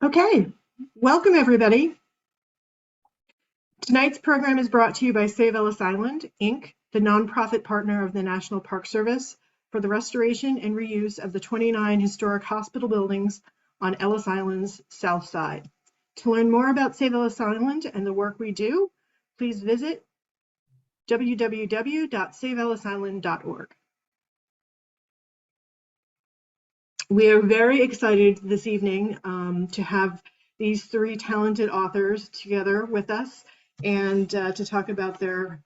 Okay, welcome everybody. Tonight's program is brought to you by Save Ellis Island, Inc., the nonprofit partner of the National Park Service for the restoration and reuse of the 29 historic hospital buildings on Ellis Island's south side. To learn more about Save Ellis Island and the work we do, please visit www.saveellisisland.org. We are very excited this evening to have these three talented authors together with us and to talk about their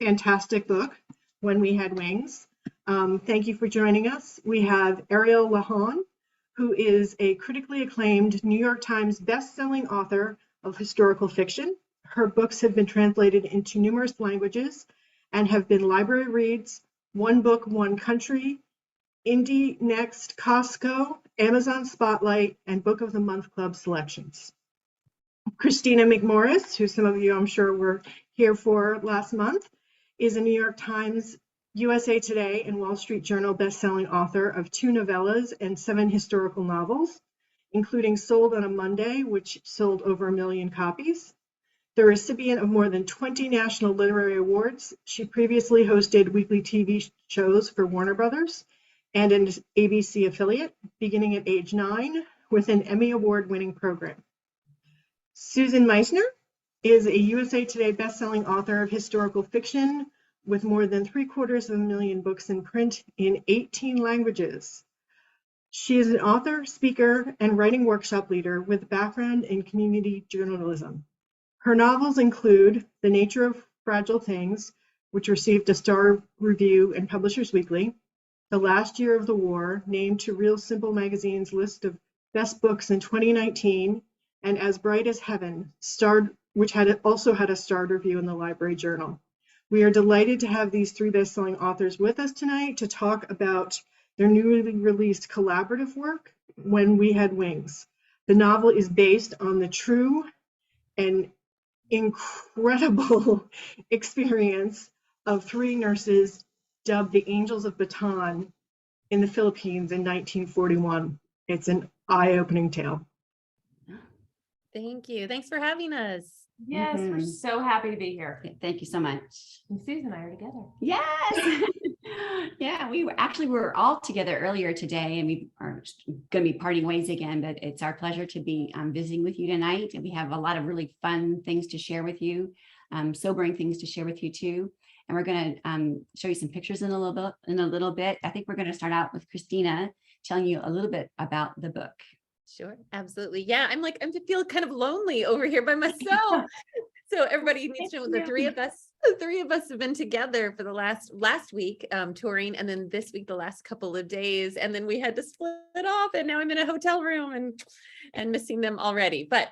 fantastic book, When We Had Wings. Thank you for joining us. We have Ariel Lawhon, who is a critically acclaimed New York Times best-selling author of historical fiction. Her books have been translated into numerous languages and have been library reads, One Book, One Country, Indie Next, Costco, Amazon Spotlight, and Book of the Month Club selections. Kristina McMorris, who some of you I'm sure were here for last month, is a New York Times, USA Today, and Wall Street Journal best-selling author of 2 novellas and 7 historical novels, including Sold on a Monday, which sold over 1 million copies. The recipient of more than 20 national literary awards, she previously hosted weekly TV shows for Warner Brothers and an ABC affiliate, beginning at age 9 with an Emmy Award-winning program. Susan Meissner is a USA Today best-selling author of historical fiction with more than 750,000 books in print in 18 languages. She is an author, speaker, and writing workshop leader with a background in community journalism. Her novels include The Nature of Fragile Things, which received a star review in Publishers Weekly, The Last Year of the War, named to Real Simple Magazine's list of best books in 2019, and As Bright as Heaven, which also had a starred review in the Library Journal. We are delighted to have these 3 best-selling authors with us tonight to talk about their newly released collaborative work, When We Had Wings. The novel is based on the true and incredible experience of 3 nurses dubbed the Angels of Bataan in the Philippines in 1941. It's an eye-opening tale. Thank you. Thanks for having us. Yes, we're so happy to be here. Thank you so much. And Susan and I are together. Yes. Yeah, we're all together earlier today, and we are going to be parting ways again, but it's our pleasure to be visiting with you tonight. And we have a lot of really fun things to share with you, sobering things to share with you too. And we're going to show you some pictures in a little bit. I think we're going to start out with Kristina telling you a little bit about the book. Sure, absolutely. Yeah, I feel kind of lonely over here by myself. So everybody needs to know the three of us have been together for the last week touring, and then this week the last couple of days, and then we had to split off, and now I'm in a hotel room and missing them already. But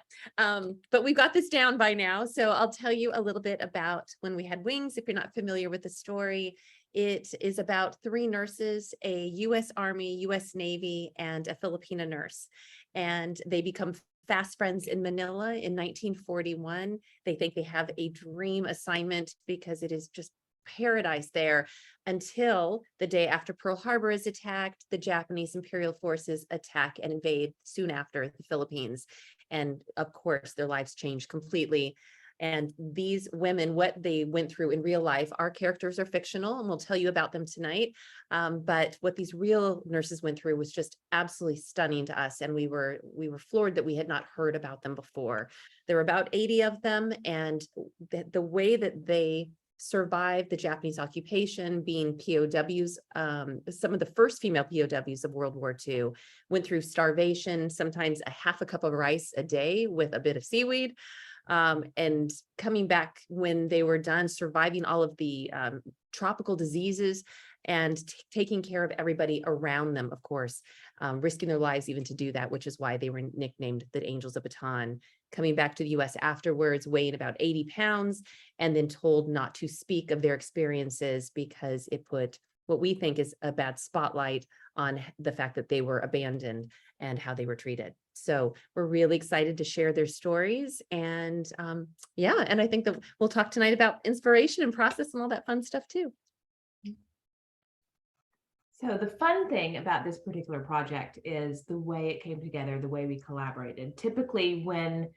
we've got this down by now. So I'll tell you a little bit about When We Had Wings. If you're not familiar with the story, it is about 3 nurses, a U.S. Army, U.S. Navy, and a Filipina nurse. And they become fast friends in Manila in 1941. They think they have a dream assignment because it is just paradise there until the day after Pearl Harbor is attacked. The Japanese Imperial forces attack and invade soon after the Philippines. And of course, their lives change completely. And these women, what they went through in real life, our characters are fictional, and we'll tell you about them tonight. But what these real nurses went through was just absolutely stunning to us. And we were floored that we had not heard about them before. There were about 80 of them. And the way that they survived the Japanese occupation, being POWs, some of the first female POWs of World War II, went through starvation, sometimes a half a cup of rice a day with a bit of seaweed. And coming back when they were done, surviving all of the tropical diseases and taking care of everybody around them, of course, risking their lives even to do that, which is why they were nicknamed the Angels of Bataan. Coming back to the US afterwards, weighing about 80 pounds, and then told not to speak of their experiences because it put what we think is a bad spotlight on the fact that they were abandoned and how they were treated. So we're really excited to share their stories. And and I think that we'll talk tonight about inspiration and process and all that fun stuff too. So the fun thing about this particular project is the way it came together, the way we collaborated. Typically, when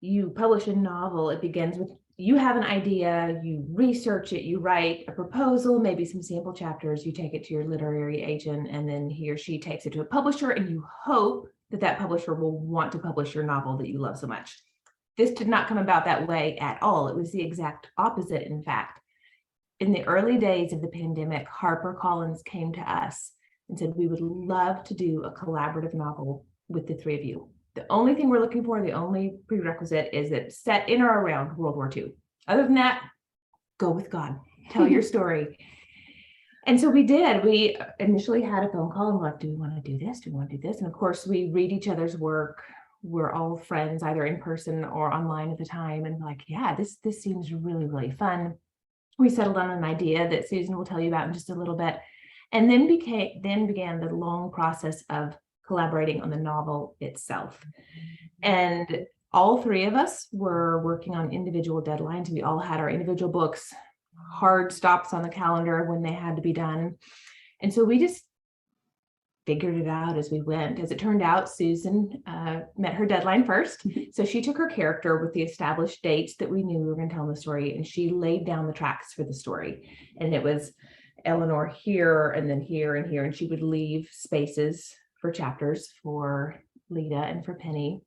you publish a novel, it begins with you have an idea, you research it, you write a proposal, maybe some sample chapters, you take it to your literary agent, and then he or she takes it to a publisher, and you hope that that publisher will want to publish your novel that you love so much. This did not come about that way at all. It was the exact opposite, in fact. In the early days of the pandemic, HarperCollins came to us and said, we would love to do a collaborative novel with the three of you. The only thing we're looking for, the only prerequisite is that set in or around World War II. Other than that, go with God, tell your story. And so we did. We initially had a phone call and we're like, do we want to do this? Do we want to do this? And of course, we read each other's work. We're all friends, either in person or online at the time. And like, yeah, this seems really, really fun. We settled on an idea that Susan will tell you about in just a little bit. And then began the long process of collaborating on the novel itself. And all three of us were working on individual deadlines. We all had our individual books, hard stops on the calendar when they had to be done. And so we just figured it out as we went. As it turned out, Susan met her deadline first. So she took her character with the established dates that we knew we were going to tell in the story, and she laid down the tracks for the story. And it was Eleanor here, and then here and here, and she would leave spaces for chapters for Lita and for Penny.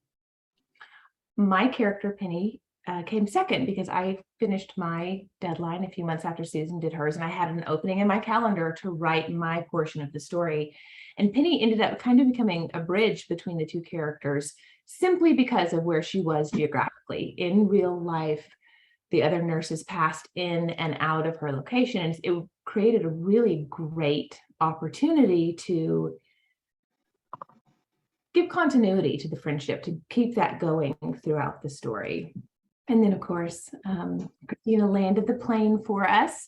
My character, Penny, came second because I finished my deadline a few months after Susan did hers, and I had an opening in my calendar to write my portion of the story. And Penny ended up kind of becoming a bridge between the two characters simply because of where she was geographically. In real life, the other nurses passed in and out of her location, and it created a really great opportunity to give continuity to the friendship, to keep that going throughout the story. And then, of course, Kristina landed the plane for us.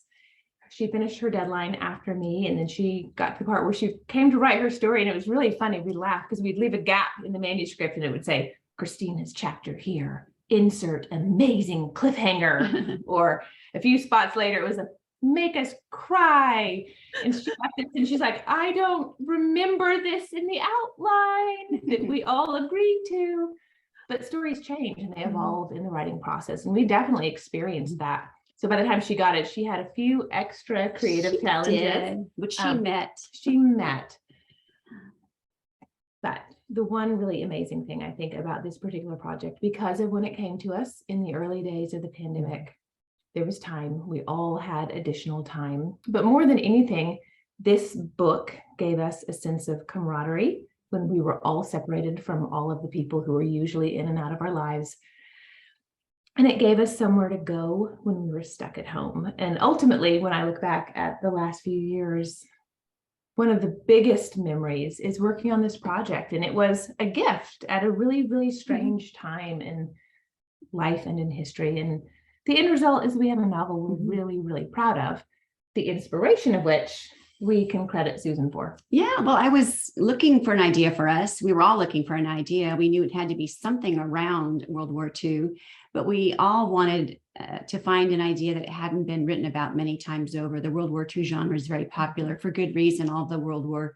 She finished her deadline after me, and then she got to the part where she came to write her story, and it was really funny. We laughed because we'd leave a gap in the manuscript, and it would say, Kristina's chapter here, insert amazing cliffhanger. Or a few spots later, it was a make us cry. And she got this, and she's like, I don't remember this in the outline that we all agreed to. But stories change and they evolve in the writing process. And we definitely experienced that. So by the time she got it, she had a few extra creative challenges. Which She met. But the one really amazing thing I think about this particular project, because of when it came to us in the early days of the pandemic, there was time. We all had additional time. But more than anything, this book gave us a sense of camaraderie when we were all separated from all of the people who were usually in and out of our lives. And it gave us somewhere to go when we were stuck at home. And ultimately, when I look back at the last few years, one of the biggest memories is working on this project. And it was a gift at a really, really strange time in life and in history. And the end result is we have a novel we're really, really proud of, the inspiration of which we can credit Susan for. Yeah, well, I was looking for an idea for us. We were all looking for an idea. We knew it had to be something around World War II, but we all wanted to find an idea that hadn't been written about many times over. The World War II genre is very popular for good reason. All the World War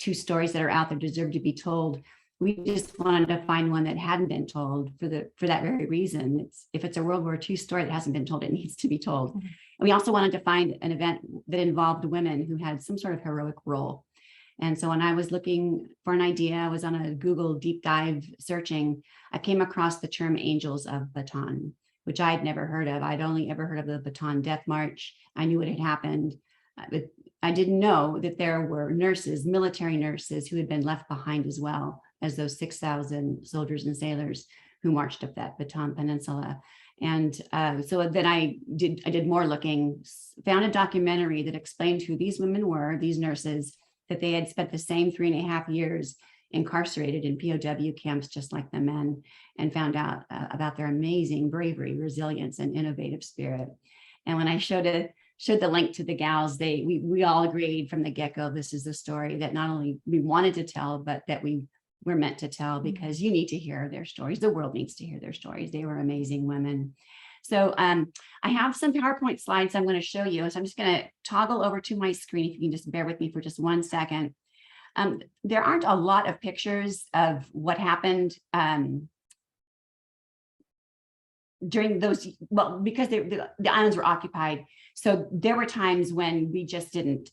II stories that are out there deserve to be told. We just wanted to find one that hadn't been told for that very reason. If it's a World War II story that hasn't been told, it needs to be told. Mm-hmm. And we also wanted to find an event that involved women who had some sort of heroic role. And so when I was looking for an idea, I was on a Google deep dive searching, I came across the term Angels of Bataan, which I'd never heard of. I'd only ever heard of the Bataan Death March. I knew it had happened, but I didn't know that there were nurses, military nurses, who had been left behind as well as those 6,000 soldiers and sailors who marched up that Bataan Peninsula. And so then I did more looking, found a documentary that explained who these women were, these nurses, that they had spent the same 3.5 years incarcerated in POW camps, just like the men, and found out about their amazing bravery, resilience, and innovative spirit. And when I showed the link to the gals, we all agreed from the get-go, this is the story that not only we wanted to tell, but that we're meant to tell, because you need to hear their stories. The world needs to hear their stories. They were amazing women. So I have some PowerPoint slides I'm going to show you. So I'm just going to toggle over to my screen. If you can just bear with me for just 1 second. There aren't a lot of pictures of what happened during those, well, because the islands were occupied. So there were times when we just didn't,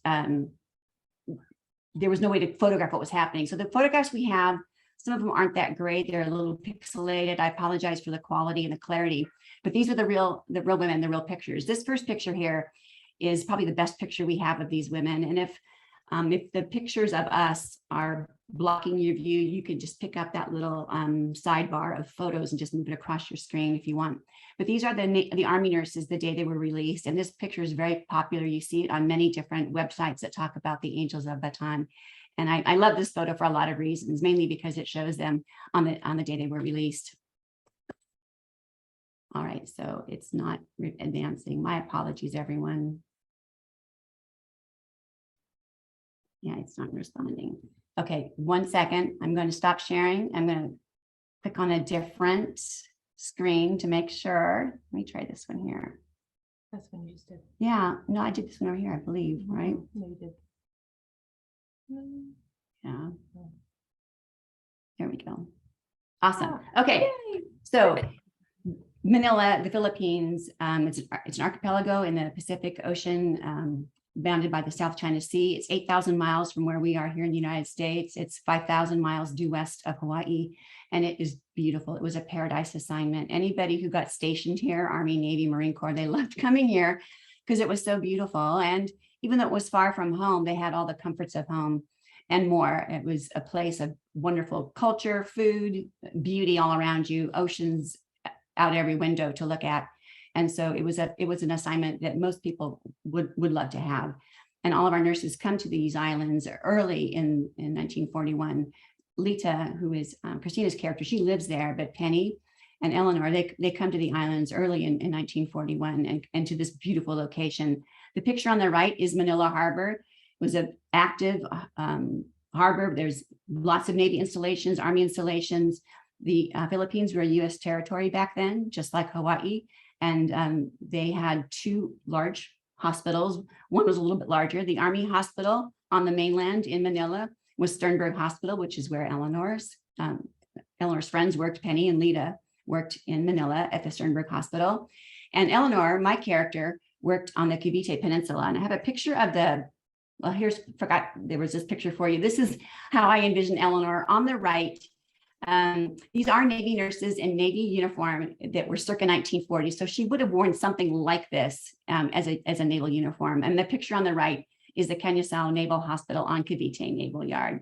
there was no way to photograph what was happening. So the photographs we have, some of them aren't that great. They're a little pixelated. I apologize for the quality and the clarity, but these are the real women, the real pictures. This first picture here is probably the best picture we have of these women. And if the pictures of us are blocking your view, you can just pick up that little sidebar of photos and just move it across your screen if you want. But these are the Army nurses the day they were released. And this picture is very popular. You see it on many different websites that talk about the Angels of Bataan. And I love this photo for a lot of reasons, mainly because it shows them on the day they were released. All right, so it's not advancing. My apologies, everyone. Yeah, it's not responding. Okay, 1 second. I'm going to stop sharing. I'm going to click on a different screen to make sure. Let me try this one here. That's when you just did. Yeah, no, I did this one over here, I believe, right? No, you did. Yeah. There we go. Awesome. Okay, so Manila, the Philippines, it's an archipelago in the Pacific Ocean, bounded by the South China Sea. It's 8,000 miles from where we are here in the United States. It's 5,000 miles due west of Hawaii, and it is beautiful. It was a paradise assignment. Anybody who got stationed here, Army, Navy, Marine Corps, they loved coming here because it was so beautiful. And even though it was far from home, they had all the comforts of home and more. It was a place of wonderful culture, food, beauty all around you, oceans out every window to look at. And so it was an assignment that most people would love to have. And all of our nurses come to these islands early in 1941. Lita, who is Kristina's character, she lives there, but Penny and Eleanor, they come to the islands early in 1941 and to this beautiful location. The picture on the right is Manila Harbor. It was an active harbor. There's lots of Navy installations, Army installations. The Philippines were a US territory back then, just like Hawaii. And they had 2 large hospitals. One was a little bit larger. The Army hospital on the mainland in Manila was Sternberg Hospital, which is where Eleanor's friends worked. Penny and Lita worked in Manila at the Sternberg Hospital. And Eleanor, my character, worked on the Cavite Peninsula. And I have a picture of there was this picture for you. This is how I envision Eleanor on the right. These are Navy nurses in Navy uniform that were circa 1940. So she would have worn something like this as a naval uniform. And the picture on the right is the Canyasao Naval Hospital on Cavite Naval Yard.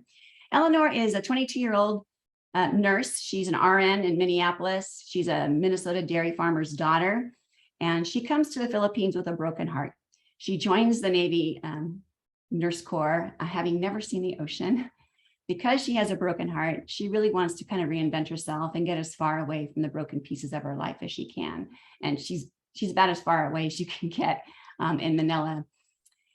Eleanor is a 22-year-old nurse. She's an RN in Minneapolis. She's a Minnesota dairy farmer's daughter. And she comes to the Philippines with a broken heart. She joins the Navy Nurse Corps, having never seen the ocean. Because she has a broken heart, she really wants to kind of reinvent herself and get as far away from the broken pieces of her life as she can. And she's about as far away as you can get in Manila.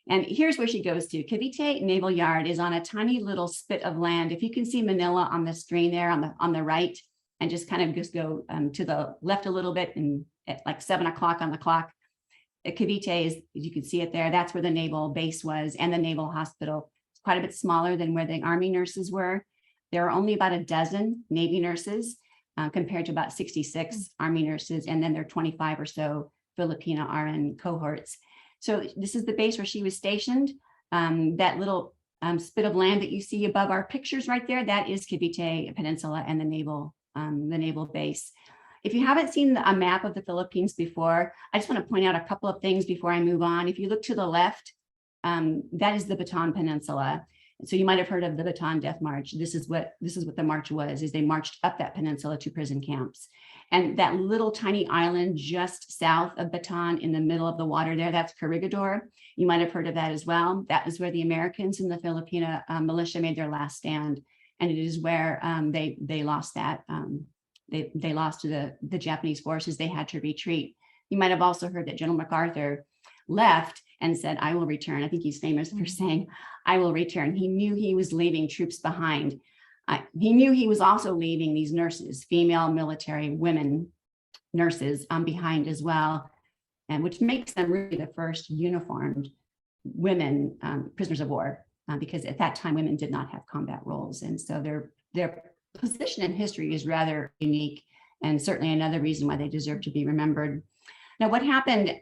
And here's where she goes to. Cavite Naval Yard is on a tiny little spit of land. If you can see Manila on the screen there on the right, and just kind of just go to the left a little bit, and at like 7 o'clock on the clock, Cavite is, you can see it there. That's where the naval base was and the naval hospital. Quite a bit smaller than where the Army nurses were. There are only about a dozen Navy nurses compared to about 66 Army nurses. And then there are 25 or so Filipina RN cohorts. So this is the base where she was stationed. That little spit of land that you see above our pictures right there, that is Cavite Peninsula and the naval base. If you haven't seen a map of the Philippines before, I just want to point out a couple of things before I move on. If you look to the left, that is the Bataan Peninsula. So you might have heard of the Bataan Death March. This is what the march was, is they marched up that peninsula to prison camps. And that little tiny island just south of Bataan in the middle of the water there, that's Corregidor. You might have heard of that as well. That is where the Americans and the Filipina militia made their last stand. And it is where they lost that. They lost to the Japanese forces. They had to retreat. You might have also heard that General MacArthur left and said, I will return. I think he's famous for saying, I will return. He knew he was leaving troops behind. He knew he was also leaving these nurses, female military women, nurses behind as well, and which makes them really the first uniformed women prisoners of war, because at that time women did not have combat roles, and so their position in history is rather unique, and certainly another reason why they deserve to be remembered. Now, what happened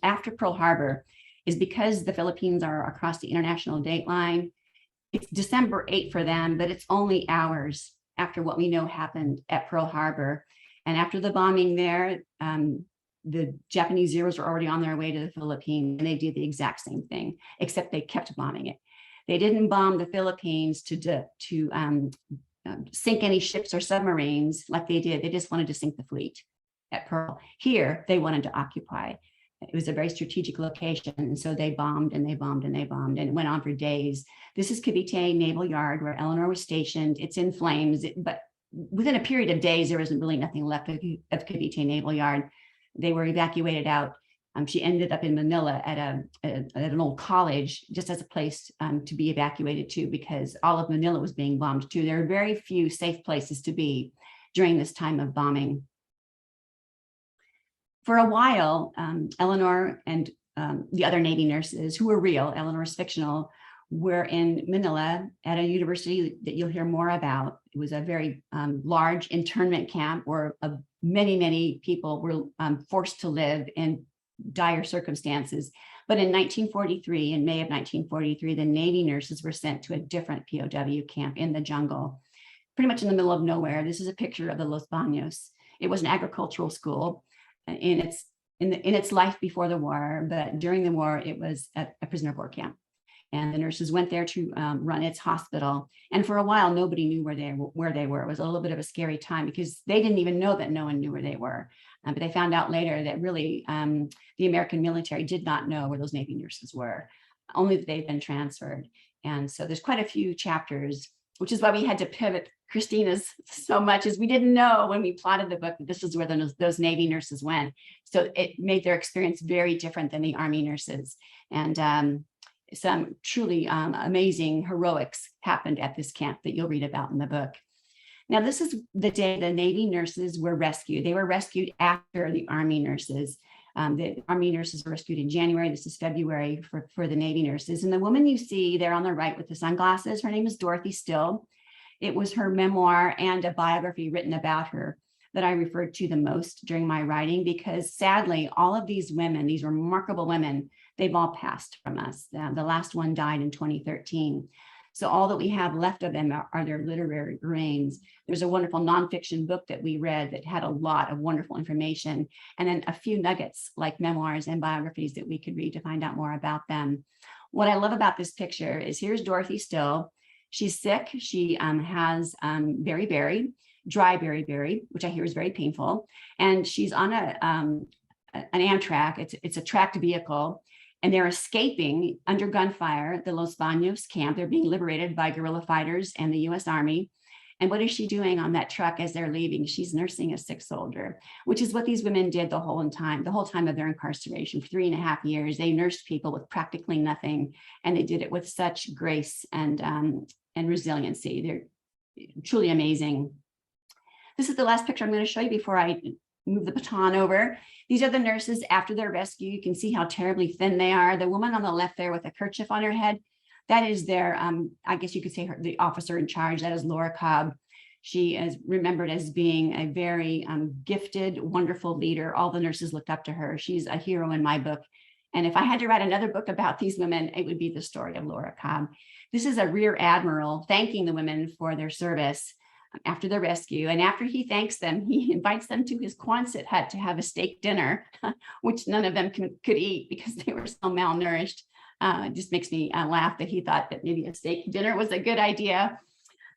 after Pearl Harbor is because the Philippines are across the international date line. It's December 8th for them, but it's only hours after what we know happened at Pearl Harbor. And after the bombing there, the Japanese Zeros were already on their way to the Philippines, and they did the exact same thing, except they kept bombing it. They didn't bomb the Philippines to sink any ships or submarines like they did. They just wanted to sink the fleet at Pearl. Here, they wanted to occupy. It was a very strategic location, and so they bombed and they bombed and they bombed, and it went on for days. This is Cavite Naval Yard, where Eleanor was stationed. It's in flames, but within a period of days, there wasn't really nothing left of Cavite Naval Yard. They were evacuated out. She ended up in Manila at an old college, just as a place to be evacuated to, because all of Manila was being bombed too. There are very few safe places to be during this time of bombing. For a while, Eleanor and the other Navy nurses, who were real, Eleanor is fictional, were in Manila at a university that you'll hear more about. It was a very large internment camp where many, many people were forced to live in dire circumstances. But in 1943, in May of 1943, the Navy nurses were sent to a different POW camp in the jungle, pretty much in the middle of nowhere. This is a picture of the Los Baños. It was an agricultural school in its life before the war, but during the war, it was a prisoner of war camp. And the nurses went there to run its hospital. And for a while, nobody knew where they were. It was a little bit of a scary time because they didn't even know that no one knew where they were. But they found out later that really the American military did not know where those Navy nurses were, only that they'd been transferred. And so there's quite a few chapters, which is why we had to pivot Kristina's so much, as we didn't know when we plotted the book that this is where those Navy nurses went. So it made their experience very different than the Army nurses. And some truly amazing heroics happened at this camp that you'll read about in the book. Now, this is the day the Navy nurses were rescued. They were rescued after the Army nurses. The Army nurses were rescued in January. This is February for the Navy nurses. And the woman you see there on the right with the sunglasses, her name is Dorothy Still. It was her memoir and a biography written about her that I referred to the most during my writing, because sadly, all of these women, these remarkable women, they've all passed from us. The last one died in 2013. So all that we have left of them are their literary remains. There's a wonderful nonfiction book that we read that had a lot of wonderful information, and then a few nuggets like memoirs and biographies that we could read to find out more about them. What I love about this picture is here's Dorothy Still. She's sick. She has dry beriberi, which I hear is very painful. And she's on an Amtrak. It's a tracked vehicle. And they're escaping under gunfire the Los Baños camp. They're being liberated by guerrilla fighters and the U.S. Army. And what is she doing on that truck as they're leaving? She's nursing a sick soldier, which is what these women did the whole time of their incarceration. For 3.5 years, they nursed people with practically nothing, and they did it with such grace and resiliency. They're truly amazing. This is the last picture I'm going to show you before I move the baton over. These are the nurses after their rescue. You can see how terribly thin they are. The woman on the left there with a kerchief on her head, that is their, I guess you could say the officer in charge. That is Laura Cobb. She is remembered as being a very gifted, wonderful leader. All the nurses looked up to her. She's a hero in my book. And if I had to write another book about these women, it would be the story of Laura Cobb. This is a rear admiral thanking the women for their service after the rescue. And after he thanks them, he invites them to his Quonset hut to have a steak dinner, which none of them could eat because they were so malnourished. It just makes me laugh that he thought that maybe a steak dinner was a good idea.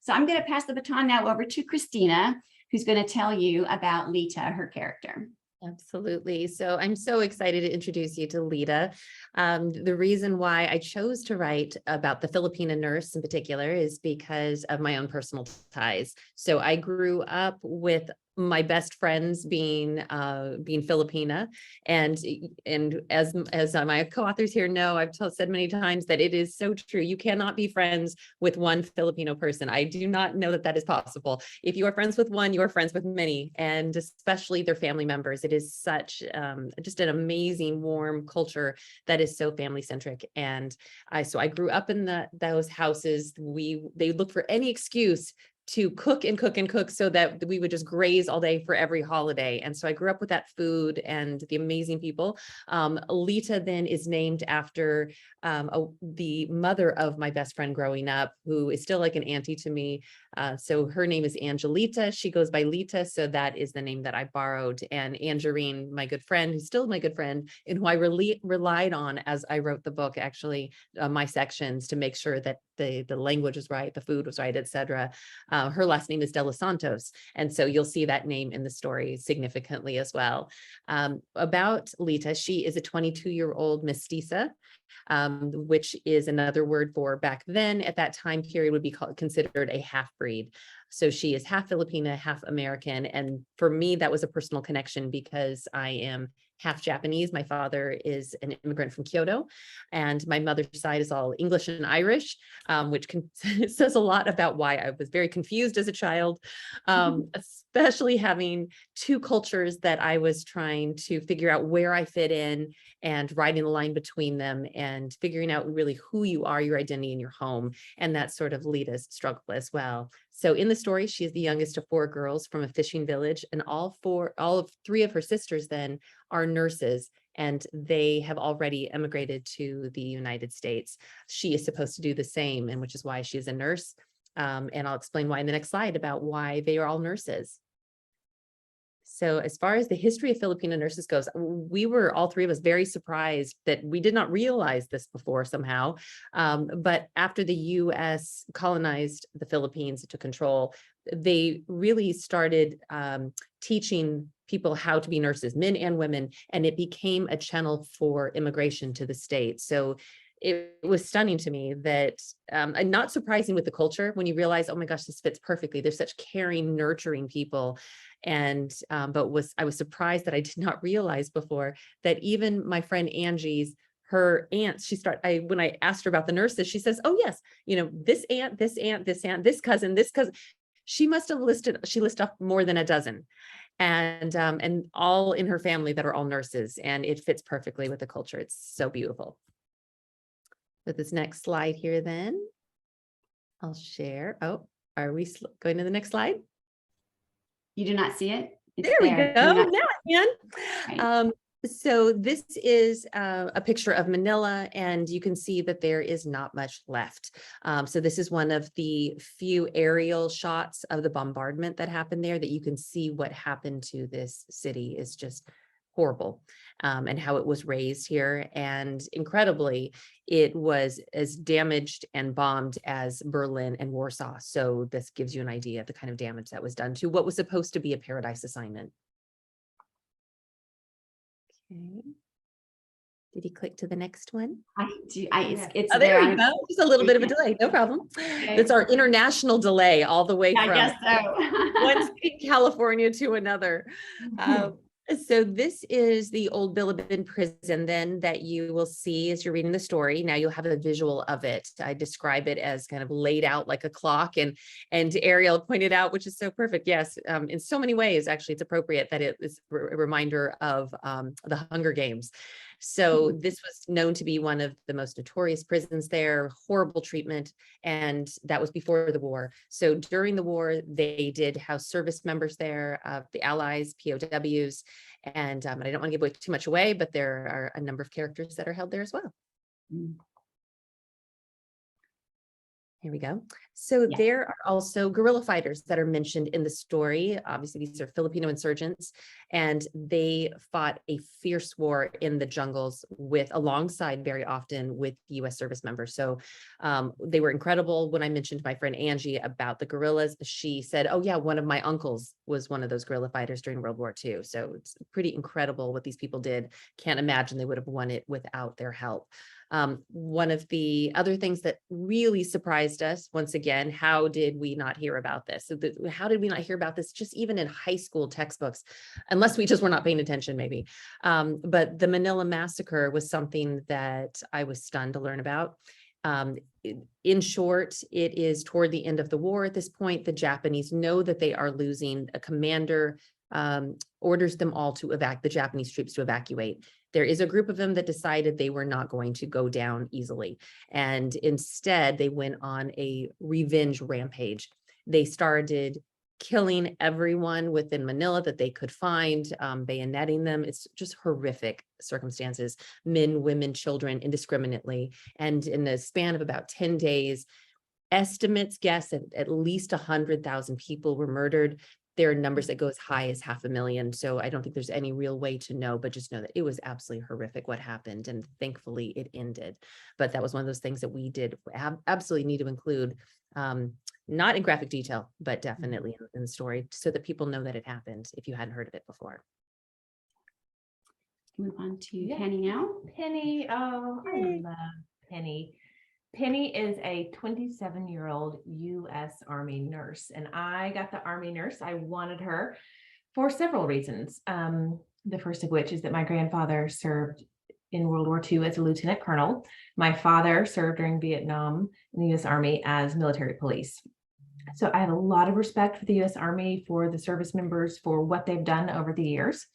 So I'm going to pass the baton now over to Kristina, who's going to tell you about Lita, her character. Absolutely. So I'm so excited to introduce you to Lita. The reason why I chose to write about the Filipina nurse in particular is because of my own personal ties. So I grew up with my best friends being Filipina, and as my co-authors here know, I've said many times that it is so true. You cannot be friends with one Filipino person. I do not know that is possible. If you are friends with one, you are friends with many, and especially their family members. It is such just an amazing, warm culture that is so family centric. And I grew up in those houses. They look for any excuse to cook and cook and cook so that we would just graze all day for every holiday. And so I grew up with that food and the amazing people. Lita then is named after the mother of my best friend growing up, who is still like an auntie to me. So her name is Angelita. She goes by Lita. So that is the name that I borrowed. And Angerine, my good friend, who's still my good friend, and who I relied on as I wrote the book, actually, my sections, to make sure that the language was right, the food was right, etc. Her last name is De Los Santos. And so you'll see that name in the story significantly as well. About Lita, she is a 22-year-old mestiza, which is another word for, back then at that time period, would be considered a half-breed. So she is half Filipina, half American. And for me, that was a personal connection because I am half Japanese. My father is an immigrant from Kyoto, and my mother's side is all English and Irish, which says a lot about why I was very confused as a child, especially having two cultures that I was trying to figure out where I fit in, and riding the line between them, and figuring out really who you are, your identity in your home. And that's sort of Lita's struggle as well. So in the story, she is the youngest of 4 girls from a fishing village, and all 3 of her sisters then are nurses, and they have already emigrated to the United States. She is supposed to do the same, and which is why she is a nurse. And I'll explain why in the next slide about why they are all nurses. So as far as the history of Filipino nurses goes, we were, all 3 of us, very surprised that we did not realize this before somehow. But after the US colonized the Philippines, took control, they really started teaching people how to be nurses, men and women, and it became a channel for immigration to the States. So it was stunning to me that, and not surprising with the culture, when you realize, oh my gosh, this fits perfectly. They're such caring, nurturing people. And, but I was surprised that I did not realize before that even my friend Angie's, her aunts, when I asked her about the nurses, she says, oh yes, this aunt, this aunt, this aunt, this cousin, this cousin. She listed off more than a dozen. And all in her family that are all nurses, and it fits perfectly with the culture. It's so beautiful. With this next slide here, then I'll share. Oh, are we going to the next slide? You do not see it? There we go. Now I can. Right. So this is a picture of Manila, and you can see that there is not much left. So this is one of the few aerial shots of the bombardment that happened there, that you can see what happened to this city is just horrible, and how it was raised here. And incredibly, it was as damaged and bombed as Berlin and Warsaw. So this gives you an idea of the kind of damage that was done to what was supposed to be a paradise assignment. Okay. Did he click to the next one? I do. It's there there. we go. Just a little bit of a delay. No problem. Okay. That's our international delay, all the way I from guess so. one state, California, to another. So this is the old Bilibid prison then that you will see as you're reading the story. Now you'll have a visual of it. I describe it as kind of laid out like a clock, and Ariel pointed out, which is so perfect. Yes, in so many ways, actually, it's appropriate that it is a reminder of the Hunger Games. So this was known to be one of the most notorious prisons there, horrible treatment, and that was before the war. So during the war, they did house service members there, the Allies, POWs, and I don't want to give too much away, but there are a number of characters that are held there as well. Here we go. So Yeah. there are also guerrilla fighters that are mentioned in the story. Obviously, these are Filipino insurgents, and they fought a fierce war in the jungles alongside very often with US service members. So they were incredible. When I mentioned to my friend Angie about the guerrillas, she said, oh yeah, one of my uncles was one of those guerrilla fighters during World War II. So it's pretty incredible what these people did. Can't imagine they would have won it without their help. One of the other things that really surprised us, once again, how did we not hear about this? How did we not hear about this just even in high school textbooks, unless we just were not paying attention maybe. But the Manila massacre was something that I was stunned to learn about. In short, it is toward the end of the war at this point. The Japanese know that they are losing. A commander orders them all to the Japanese troops to evacuate. There is a group of them that decided they were not going to go down easily. And instead, they went on a revenge rampage. They started killing everyone within Manila that they could find, bayoneting them. It's just horrific circumstances, men, women, children, indiscriminately. And in the span of about 10 days, estimates guess that at least 100,000 people were murdered. There are numbers that go as high as 500,000. So I don't think there's any real way to know, but just know that it was absolutely horrific what happened. And thankfully it ended. But that was one of those things that we did absolutely need to include, not in graphic detail, but definitely in the story so that people know that it happened if you hadn't heard of it before. Move on to Penny now. Penny, oh, I love Penny. Penny is a 27-year-old U.S. Army nurse, and I got the Army nurse. I wanted her for several reasons. The first of which is that my grandfather served in World War II as a lieutenant colonel. My father served during Vietnam in the U.S. Army as military police. So I have a lot of respect for the U.S. Army, for the service members, for what they've done over the years.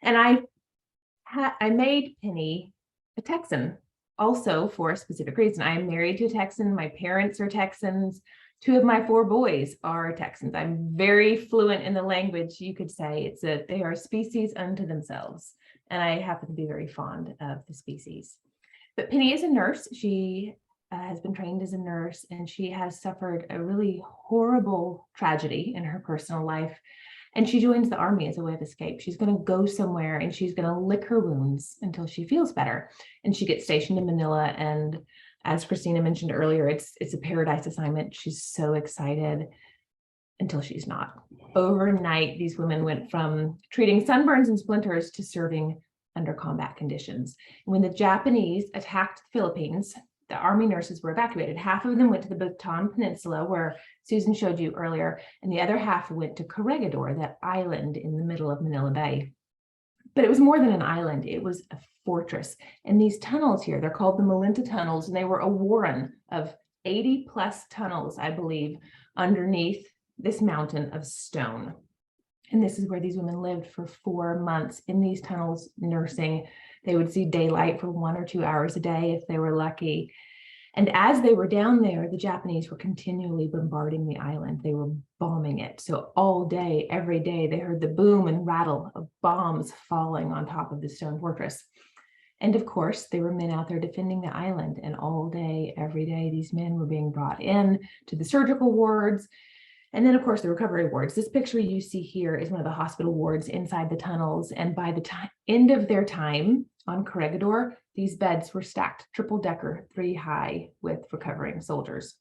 And I made Penny a Texan. Also for a specific reason. I am married to a Texan. My parents are Texans. 2 of my 4 boys are Texans. I'm very fluent in the language. You could say they are a species unto themselves. And I happen to be very fond of the species. But Penny is a nurse. She has been trained as a nurse, and she has suffered a really horrible tragedy in her personal life. And she joins the Army as a way of escape. She's going to go somewhere and she's going to lick her wounds until she feels better. And she gets stationed in Manila. And as Kristina mentioned earlier, it's a paradise assignment. She's so excited until she's not. Overnight, these women went from treating sunburns and splinters to serving under combat conditions. When the Japanese attacked the Philippines, the Army nurses were evacuated. Half of them went to the Bataan Peninsula, where Susan showed you earlier, and the other half went to Corregidor, that island in the middle of Manila Bay. But it was more than an island. It was a fortress. And these tunnels here, they're called the Malinta tunnels, and they were a warren of 80 plus tunnels, I believe, underneath this mountain of stone. And this is where these women lived for 4 months in these tunnels, nursing. They would see daylight for 1 or 2 hours a day if they were lucky. And as they were down there, the Japanese were continually bombarding the island. They were bombing it. So all day, every day, they heard the boom and rattle of bombs falling on top of the stone fortress. And of course, there were men out there defending the island. And all day, every day, these men were being brought in to the surgical wards. And then, of course, the recovery wards. This picture you see here is one of the hospital wards inside the tunnels. And by the end of their time on Corregidor, these beds were stacked triple-decker, 3 high, with recovering soldiers.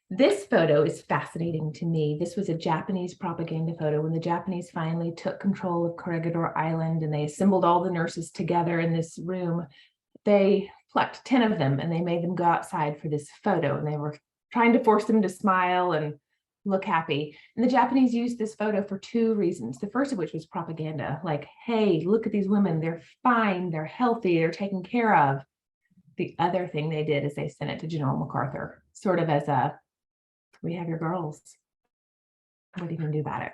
This photo is fascinating to me. This was a Japanese propaganda photo when the Japanese finally took control of Corregidor Island and they assembled all the nurses together in this room. They plucked 10 of them and they made them go outside for this photo, and they were trying to force them to smile and look happy. And the Japanese used this photo for 2 reasons. The first of which was propaganda, like, hey, look at these women. They're fine. They're healthy. They're taken care of. The other thing they did is they sent it to General MacArthur, sort of as a, we have your girls. What are you going to do about it?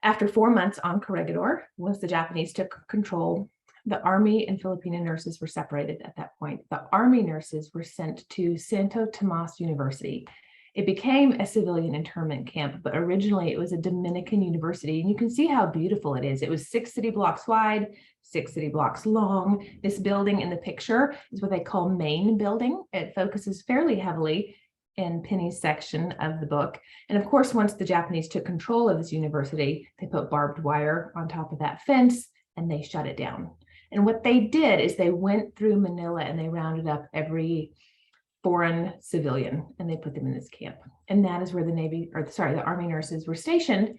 After 4 months on Corregidor, once the Japanese took control, the Army and Filipina nurses were separated at that point. The Army nurses were sent to Santo Tomas University. It became a civilian internment camp, but originally it was a Dominican university. And you can see how beautiful it is. It was 6 city blocks wide, 6 city blocks long. This building in the picture is what they call Main Building. It focuses fairly heavily in Penny's section of the book. And of course, once the Japanese took control of this university, they put barbed wire on top of that fence and they shut it down. And what they did is they went through Manila and they rounded up every foreign civilian and they put them in this camp. And that is where the Army nurses were stationed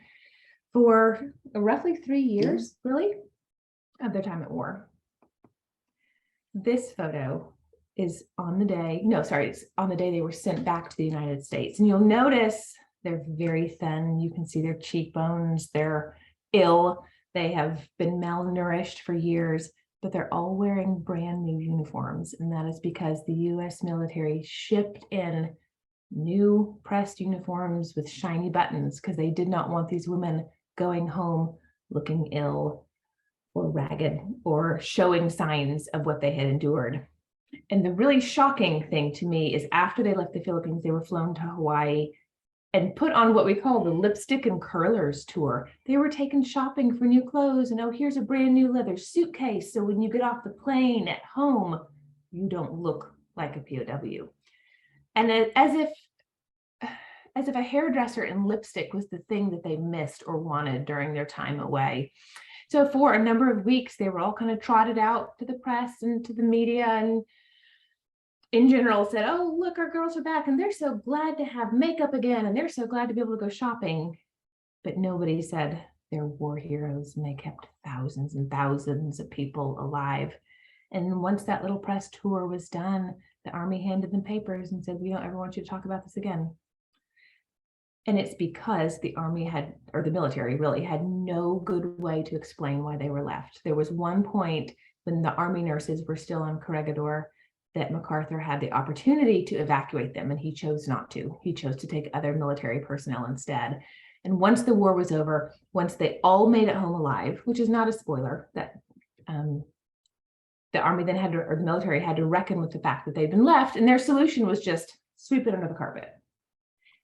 for roughly 3 years, really, of their time at war. This photo is on the day, no, sorry, it's on the day they were sent back to the United States. And you'll notice they're very thin. You can see their cheekbones, they're ill. They have been malnourished for years, but they're all wearing brand new uniforms. And that is because the US military shipped in new pressed uniforms with shiny buttons because they did not want these women going home looking ill or ragged or showing signs of what they had endured. And the really shocking thing to me is after they left the Philippines, they were flown to Hawaii and put on what we call the lipstick and curlers tour. They were taken shopping for new clothes and, oh, here's a brand new leather suitcase. So when you get off the plane at home, you don't look like a POW. And as if a hairdresser and lipstick was the thing that they missed or wanted during their time away. So for a number of weeks, they were all kind of trotted out to the press and to the media and in general said, oh, look, our girls are back and they're so glad to have makeup again and they're so glad to be able to go shopping. But nobody said they're war heroes and they kept thousands and thousands of people alive. And once that little press tour was done, the Army handed them papers and said, we don't ever want you to talk about this again. And it's because the Army had, or the military really, had no good way to explain why they were left. There was one point when the Army nurses were still on Corregidor that MacArthur had the opportunity to evacuate them, and he chose not to. He chose to take other military personnel instead. And once the war was over, once they all made it home alive, which is not a spoiler, that the Army then had to, or the military had to reckon with the fact that they'd been left, and their solution was just sweep it under the carpet.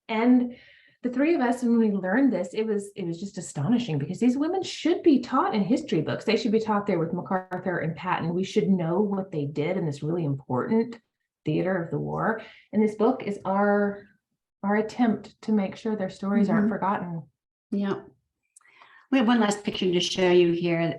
And the three of us, when we learned this, it was just astonishing because these women should be taught in history books. They should be taught there with MacArthur and Patton. We should know what they did in this really important theater of the war. And this book is our attempt to make sure their stories aren't forgotten. Yeah. We have one last picture to show you here.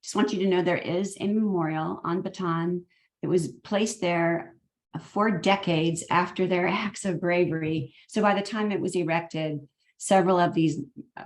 Just want you to know there is a memorial on Bataan. It was placed there 4 decades after their acts of bravery. So by the time it was erected, several of these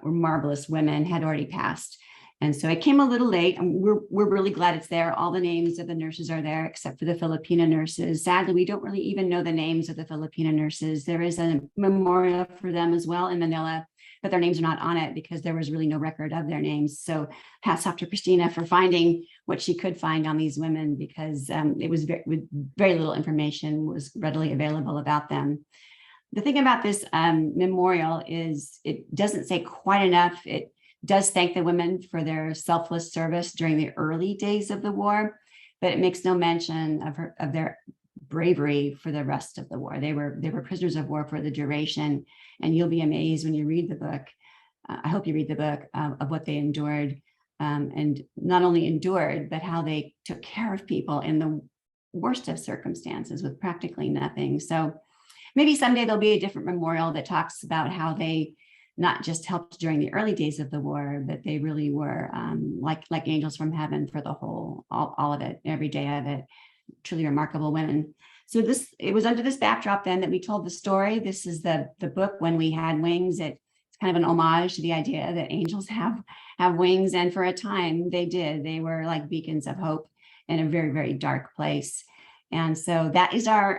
marvelous women had already passed. And so it came a little late, and we're really glad it's there. All the names of the nurses are there, except for the Filipina nurses. Sadly, we don't really even know the names of the Filipina nurses. There is a memorial for them as well in Manila, but their names are not on it because there was really no record of their names. So hats off to Kristina for finding what she could find on these women, because it was very little information was readily available about them. The thing about this memorial is it doesn't say quite enough. It does thank the women for their selfless service during the early days of the war, but it makes no mention of their bravery for the rest of the war. They were prisoners of war for the duration, and you'll be amazed when you read the book. I hope you read the book of what they endured, and not only endured, but how they took care of people in the worst of circumstances with practically nothing. So maybe someday there'll be a different memorial that talks about how they not just helped during the early days of the war, but they really were like angels from heaven for the whole, all of it, every day of it. Truly remarkable women. So it was under this backdrop then that we told the story. This is the book, When We Had Wings. It's kind of an homage to the idea that angels have wings. And for a time they did. They were like beacons of hope in a very, very dark place. And so that is our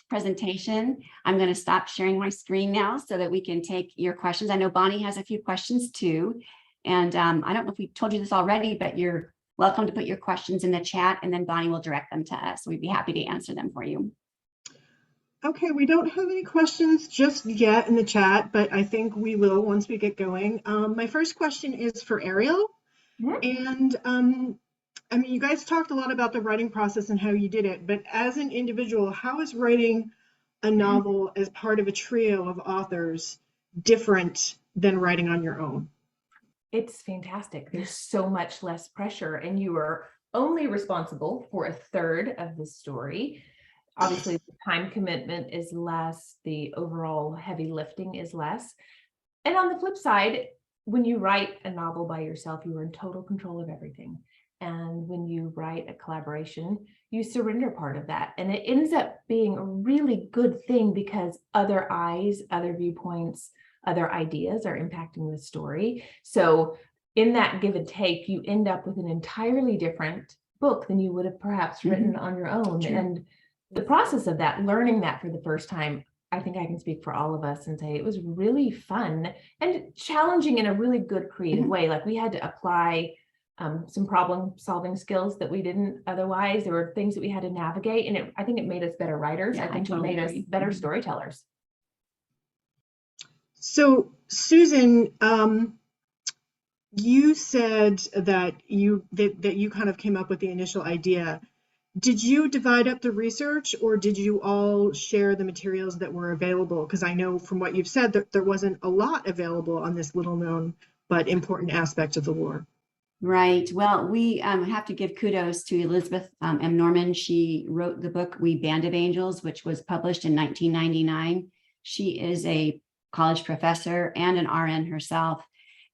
presentation. I'm going to stop sharing my screen now so that we can take your questions. I know Bonnie has a few questions too. And I don't know if we told you this already, but you're welcome to put your questions in the chat, and then Bonnie will direct them to us. We'd be happy to answer them for you. Okay, we don't have any questions just yet in the chat, but I think we will once we get going. My first question is for Ariel. And I mean, you guys talked a lot about the writing process and how you did it, but as an individual, how is writing a novel as part of a trio of authors different than writing on your own? It's fantastic. There's so much less pressure, and you are only responsible for a third of the story. Obviously, the time commitment is less, the overall heavy lifting is less. And on the flip side, when you write a novel by yourself, you are in total control of everything. And when you write a collaboration, you surrender part of that. And it ends up being a really good thing because other eyes, other viewpoints, other ideas are impacting the story. So in that give and take, you end up with an entirely different book than you would have perhaps written on your own. True. And the process of that, learning that for the first time, I think I can speak for all of us and say it was really fun and challenging in a really good creative way. Like we had to apply some problem solving skills that we didn't otherwise. There were things that we had to navigate, and I think it made us better writers. Yeah, I think I totally it made agree. us better storytellers. So, Susan, you said that you kind of came up with the initial idea. Did you divide up the research, or did you all share the materials that were available? Because I know from what you've said that there wasn't a lot available on this little known but important aspect of the war. Right. Well, we have to give kudos to Elizabeth M. Norman. She wrote the book, We Band of Angels, which was published in 1999. She is a college professor and an RN herself.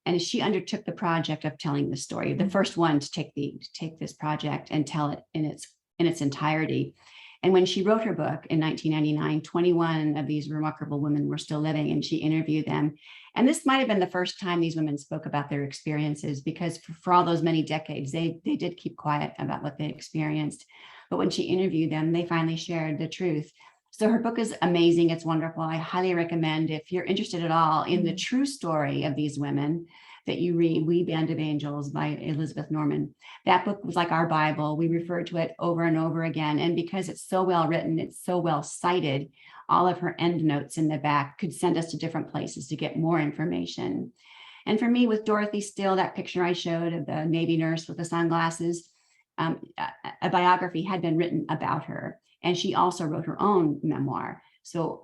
And she undertook the project of telling the story, the first one to take this project and tell it in its entirety. And when she wrote her book in 1999, 21 of these remarkable women were still living, and she interviewed them. And this might have been the first time these women spoke about their experiences, because for all those many decades, they did keep quiet about what they experienced. But when she interviewed them, they finally shared the truth. So her book is amazing. It's wonderful. I highly recommend, if you're interested at all in the true story of these women, that you read We Band of Angels by Elizabeth Norman. That book was like our Bible. We refer to it over and over again. And because it's so well written, it's so well cited, all of her endnotes in the back could send us to different places to get more information. And for me, with Dorothy Steele, that picture I showed of the Navy nurse with the sunglasses, a biography had been written about her. And she also wrote her own memoir. So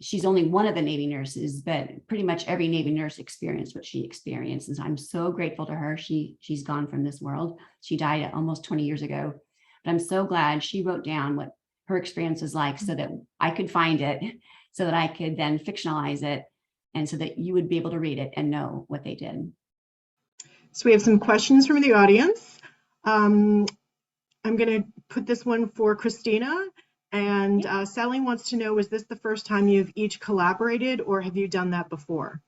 she's only one of the Navy nurses, but pretty much every Navy nurse experienced what she experienced. And so I'm so grateful to her. She's gone from this world. She died almost 20 years ago. But I'm so glad she wrote down what her experience was like so that I could find it, so that I could then fictionalize it, and so that you would be able to read it and know what they did. So we have some questions from the audience. I'm going to put this one for Kristina. And Sally wants to know, was this the first time you've each collaborated, or have you done that before?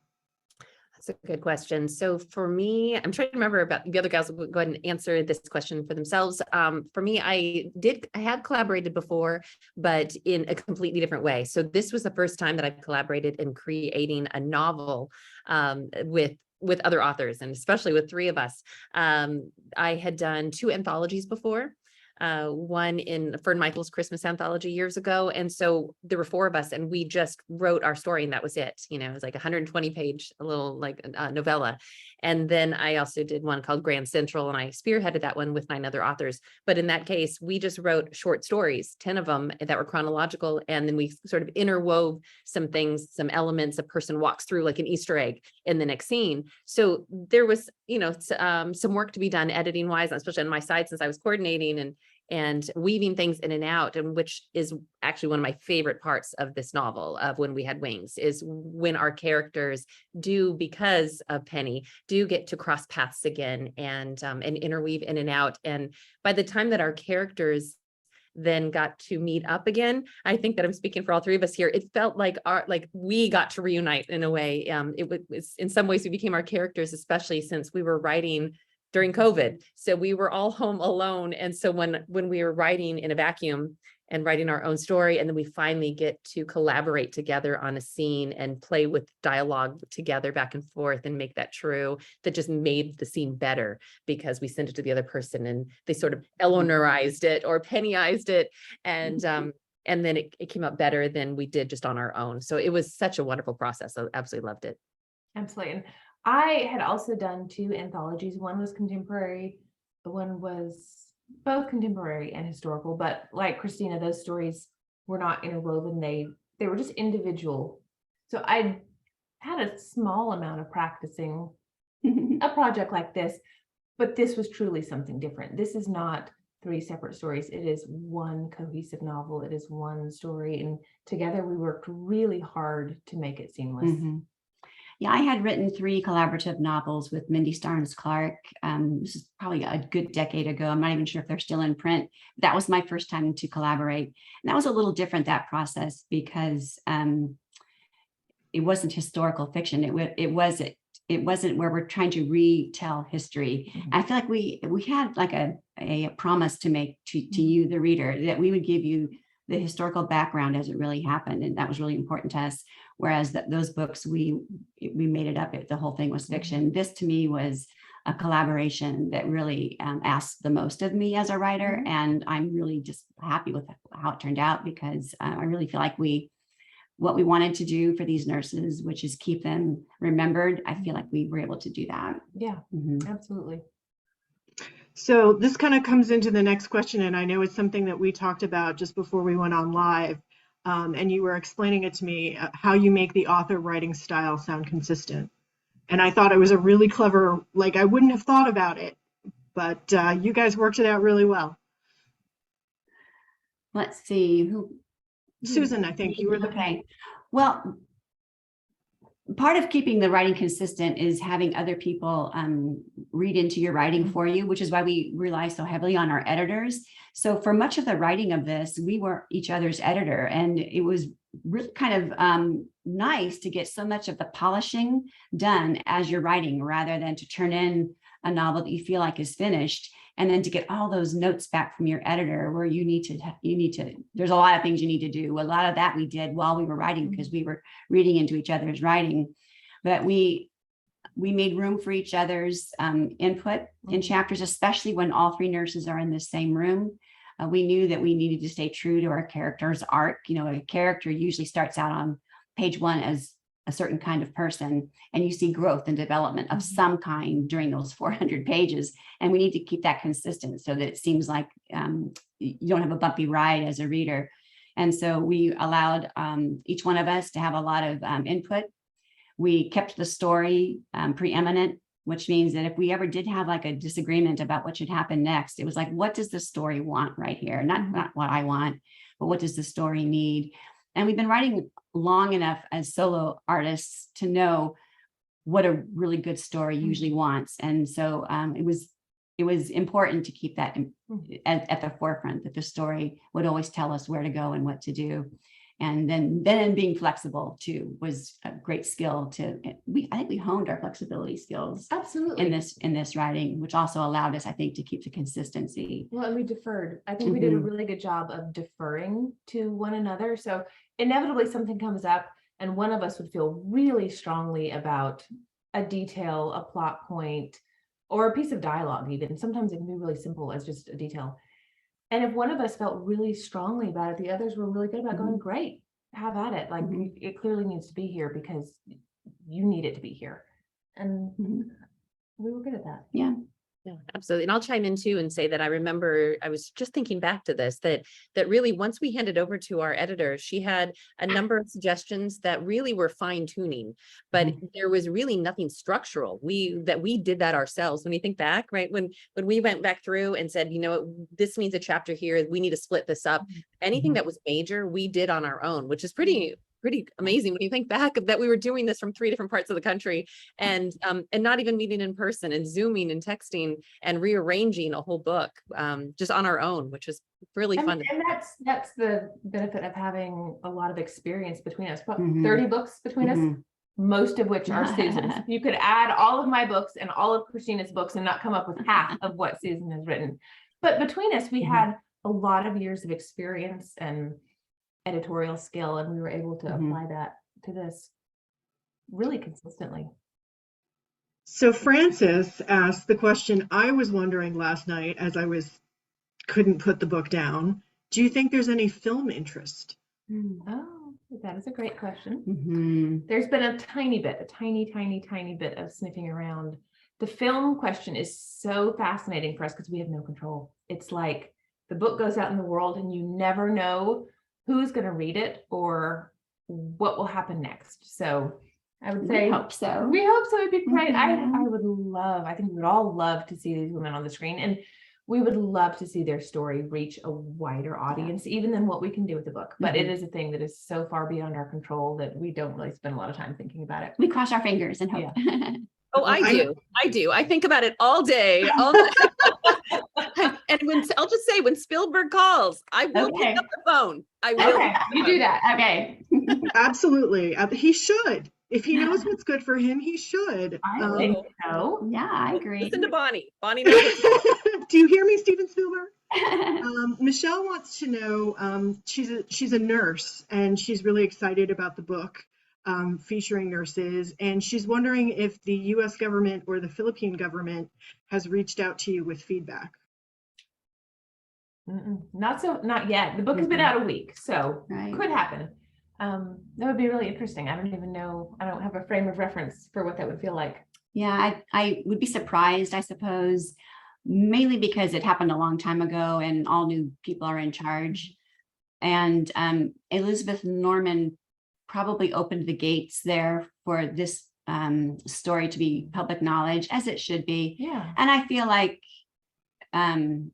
That's a good question. So for me, I'm trying to remember about the other guys will go ahead and answer this question for themselves. For me, I had collaborated before, but in a completely different way. So this was the first time that I've collaborated in creating a novel with other authors, and especially with three of us. I had done 2 anthologies before. One in Fern Michael's Christmas anthology years ago. And so there were 4 of us, and we just wrote our story, and that was it. You know, it was like 120-page, a little like novella. And then I also did one called Grand Central, and I spearheaded that one with 9 other authors. But in that case, we just wrote short stories, 10 of them that were chronological. And then we sort of interwove some things, some elements a person walks through, like an Easter egg in the next scene. So there was, you know, some work to be done editing wise, especially on my side, since I was coordinating and weaving things in and out, and which is actually one of my favorite parts of this novel of When We Had Wings, is when our characters do, because of Penny, do get to cross paths again and interweave in and out. And by the time that our characters then got to meet up again, I think that I'm speaking for all 3 of us here, it felt like we got to reunite in a way. It was in some ways we became our characters, especially since we were writing during COVID. So we were all home alone. And so when we were writing in a vacuum and writing our own story, and then we finally get to collaborate together on a scene and play with dialogue together back and forth and make that true, that just made the scene better, because we sent it to the other person and they sort of Eleanorized it or Pennyized it. And then it came out better than we did just on our own. So it was such a wonderful process. I absolutely loved it. Absolutely. And I had also done 2 anthologies. One was contemporary, the one was both contemporary and historical, but like Kristina, those stories were not interwoven. They were just individual. So I had a small amount of practicing a project like this, but this was truly something different. This is not 3 separate stories. It is one cohesive novel. It is one story. And together we worked really hard to make it seamless. Mm-hmm. Yeah, I had written 3 collaborative novels with Mindy Starnes Clark. This is probably a good decade ago. I'm not even sure if they're still in print. That was my first time to collaborate. And that was a little different, that process, because it wasn't historical fiction. It was it wasn't where we're trying to retell history. I feel like we had like a promise to make to you, the reader, that we would give you the historical background as it really happened, and that was really important to us. Whereas those books, we made it up. The whole thing was fiction. This to me was a collaboration that really asked the most of me as a writer, and I'm really just happy with how it turned out, because I really feel like what we wanted to do for these nurses, which is keep them remembered, I feel like we were able to do that. Yeah, absolutely. So this kind of comes into the next question, and I know it's something that we talked about just before we went on live, and you were explaining it to me, how you make the author writing style sound consistent. And I thought it was a really clever, like, I wouldn't have thought about it, but you guys worked it out really well. Let's see, Susan, I think you were the okay. Well, part of keeping the writing consistent is having other people read into your writing for you, which is why we rely so heavily on our editors. So for much of the writing of this, we were each other's editor, and it was really kind of nice to get so much of the polishing done as you're writing, rather than to turn in a novel that you feel like is finished, and then to get all those notes back from your editor, where you need to, there's a lot of things you need to do. A lot of that we did while we were writing, because we were reading into each other's writing, but we made room for each other's input in chapters, especially when all three nurses are in the same room. We knew that we needed to stay true to our character's arc. You know, a character usually starts out on page 1 as a certain kind of person, and you see growth and development of some kind during those 400 pages. And we need to keep that consistent so that it seems like you don't have a bumpy ride as a reader. And so we allowed each one of us to have a lot of input. We kept the story preeminent, which means that if we ever did have like a disagreement about what should happen next, it was like, what does the story want right here? Not what I want, but what does the story need? And we've been writing long enough as solo artists to know what a really good story usually wants. And so it was important to keep that at the forefront, that the story would always tell us where to go and what to do. And then being flexible too was a great skill I think we honed our flexibility skills Absolutely in this writing, which also allowed us, I think, to keep the consistency. Well, and we deferred. I think we did a really good job of deferring to one another. So inevitably something comes up and one of us would feel really strongly about a detail, a plot point, or a piece of dialogue even. Sometimes it can be really simple as just a detail. And if one of us felt really strongly about it, the others were really good about going, great, have at it. Like it clearly needs to be here because you need it to be here. And we were good at that. Yeah. Yeah, absolutely. And I'll chime in too and say that I remember, I was just thinking back to this, that really once we handed over to our editor, she had a number of suggestions that really were fine tuning, but there was really nothing structural. We did that ourselves. When you think back, right? When we went back through and said, you know, this means a chapter here, we need to split this up. Anything that was major, we did on our own, which is pretty amazing when you think back that we were doing this from 3 different parts of the country and not even meeting in person and Zooming and texting and rearranging a whole book just on our own, which is really fun. And that's the benefit of having a lot of experience between us. 30 books between us, most of which are Susan's. You could add all of my books and all of Kristina's books and not come up with half of what Susan has written. But between us, we had a lot of years of experience and editorial skill, and we were able to apply that to this really consistently. So Frances asked the question I was wondering last night as I couldn't put the book down. Do you think there's any film interest? Oh, that is a great question. There's been a tiny bit of sniffing around. The film question is so fascinating for us because we have no control. It's like the book goes out in the world and you never know who's going to read it or what will happen next. So I would say, we hope so. It'd be great. I think we would all love to see these women on the screen, and we would love to see their story reach a wider audience, even than what we can do with the book. But it is a thing that is so far beyond our control that we don't really spend a lot of time thinking about it. We cross our fingers and hope. Yeah. Oh, I do. I think about it all day. And I'll just say, when Spielberg calls, I will pick up the phone. I will. Okay, you do that. Okay. Absolutely. He should. If he knows what's good for him, he should. I think so. Yeah, I agree. Listen to Bonnie. Bonnie knows what's Do you hear me, Steven Spielberg? Michelle wants to know, she's a nurse and she's really excited about the book featuring nurses, and she's wondering if the US government or the Philippine government has reached out to you with feedback. Not yet. The book has been out a week, so Right. could happen. That would be really interesting. I don't even know. I don't have a frame of reference for what that would feel like. Yeah, I would be surprised, I suppose, mainly because it happened a long time ago and all new people are in charge. And Elizabeth Norman probably opened the gates there for this story to be public knowledge, as it should be. Yeah. And I feel like in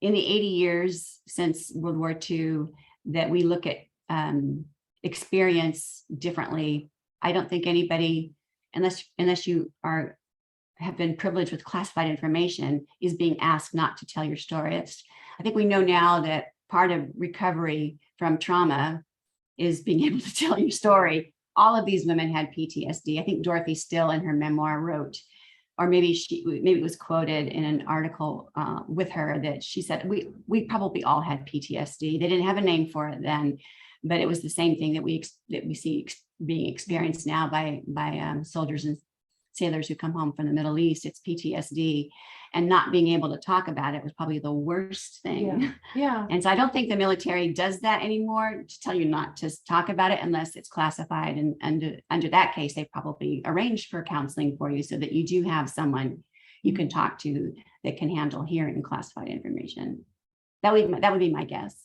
the 80 years since World War II that we look at experience differently. I don't think anybody, unless you have been privileged with classified information, is being asked not to tell your story. I think we know now that part of recovery from trauma is being able to tell your story. All of these women had PTSD. I think Dorothy Still in her memoir wrote, or maybe it was quoted in an article with her, that she said, we probably all had PTSD. They didn't have a name for it then, but it was the same thing that we see being experienced now by soldiers and sailors who come home from the Middle East. It's PTSD, and not being able to talk about it was probably the worst thing. Yeah. And so I don't think the military does that anymore, to tell you not to talk about it unless it's classified. And under that case, they probably arrange for counseling for you so that you do have someone you can talk to that can handle hearing classified information. That would be my guess.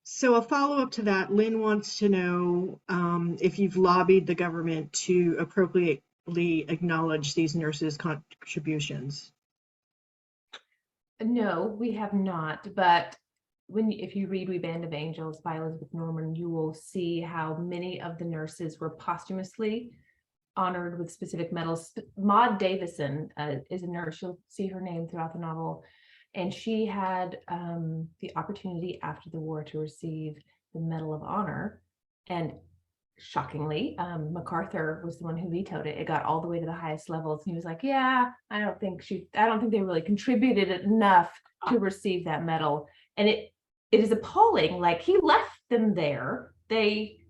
So a follow-up to that, Lynn wants to know if you've lobbied the government to appropriately acknowledge these nurses' contributions. No, we have not. But if you read We Band of Angels by Elizabeth Norman, you will see how many of the nurses were posthumously honored with specific medals. Maud Davison is a nurse. You'll see her name throughout the novel. And she had the opportunity after the war to receive the Medal of Honor. And shockingly, MacArthur was the one who vetoed it. It got all the way to the highest levels. And he was like, yeah, I don't think they really contributed enough to receive that medal. And it is appalling. Like, he left them there. They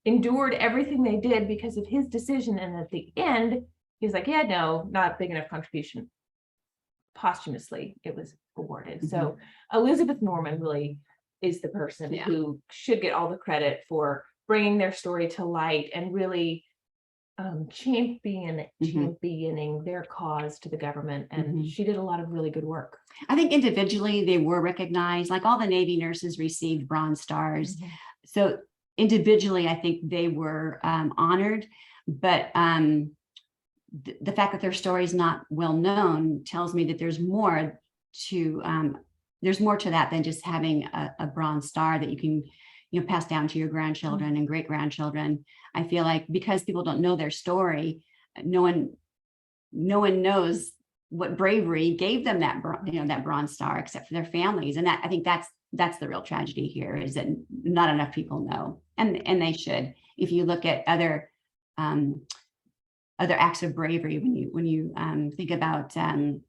endured everything they did because of his decision. And at the end, he was like, yeah, no, not big enough contribution. Posthumously, it was awarded. Mm-hmm. So Elizabeth Norman really is the person who should get all the credit for bringing their story to light and really championing their cause to the government. And she did a lot of really good work. I think individually they were recognized, like all the Navy nurses received Bronze Stars. So individually, I think they were honored, but the fact that their story is not well known tells me that there's more to that than just having a Bronze Star that you can pass down to your grandchildren and great grandchildren. I feel like because people don't know their story, no one knows what bravery gave them that Bronze Star, except for their families. And that, I think that's the real tragedy here, is that not enough people know, and they should. If you look at other acts of bravery, when you think about the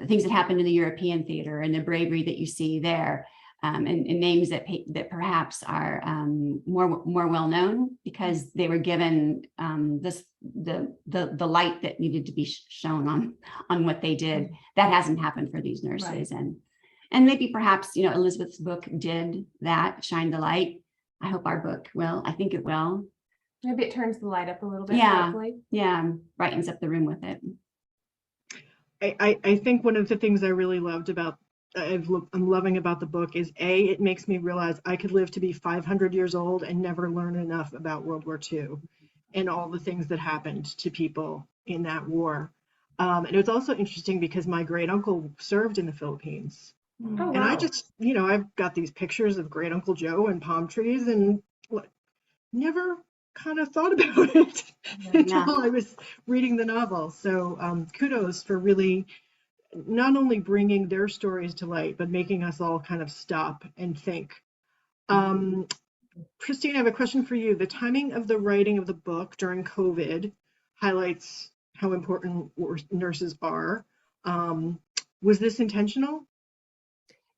things that happened in the European theater and the bravery that you see there, and names that perhaps are more well known because they were given the light that needed to be shown on what they did. That hasn't happened for these nurses, right. And maybe perhaps Elizabeth's book did that, shine the light. I hope our book will. I think it will. Maybe it turns the light up a little bit. Yeah, hopefully. Yeah, brightens up the room with it. I think one of the things I really loved about I'm loving about the book is it makes me realize I could live to be 500 years old and never learn enough about World War II and all the things that happened to people in that war. And it was also interesting because my great uncle served in the Philippines. Oh, wow. And I just, I've got these pictures of great Uncle Joe and palm trees and never kind of thought about it until I was reading the novel. So kudos for really not only bringing their stories to light, but making us all kind of stop and think. Christine, I have a question for you. The timing of the writing of the book during COVID highlights how important nurses are. Was this intentional?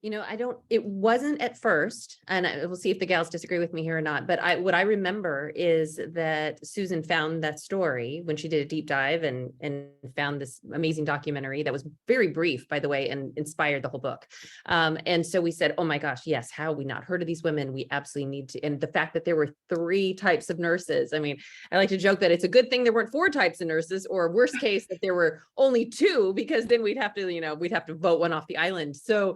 You know, it wasn't at first, and we'll see if the gals disagree with me here or not, but what I remember is that Susan found that story when she did a deep dive and found this amazing documentary that was very brief, by the way, and inspired the whole book. And so we said, oh my gosh, yes, how have we not heard of these women? We absolutely need to. And the fact that there were 3 types of nurses. I mean, I like to joke that it's a good thing there weren't 4 types of nurses, or worst case, that there were only 2, because then we'd have to vote one off the island. So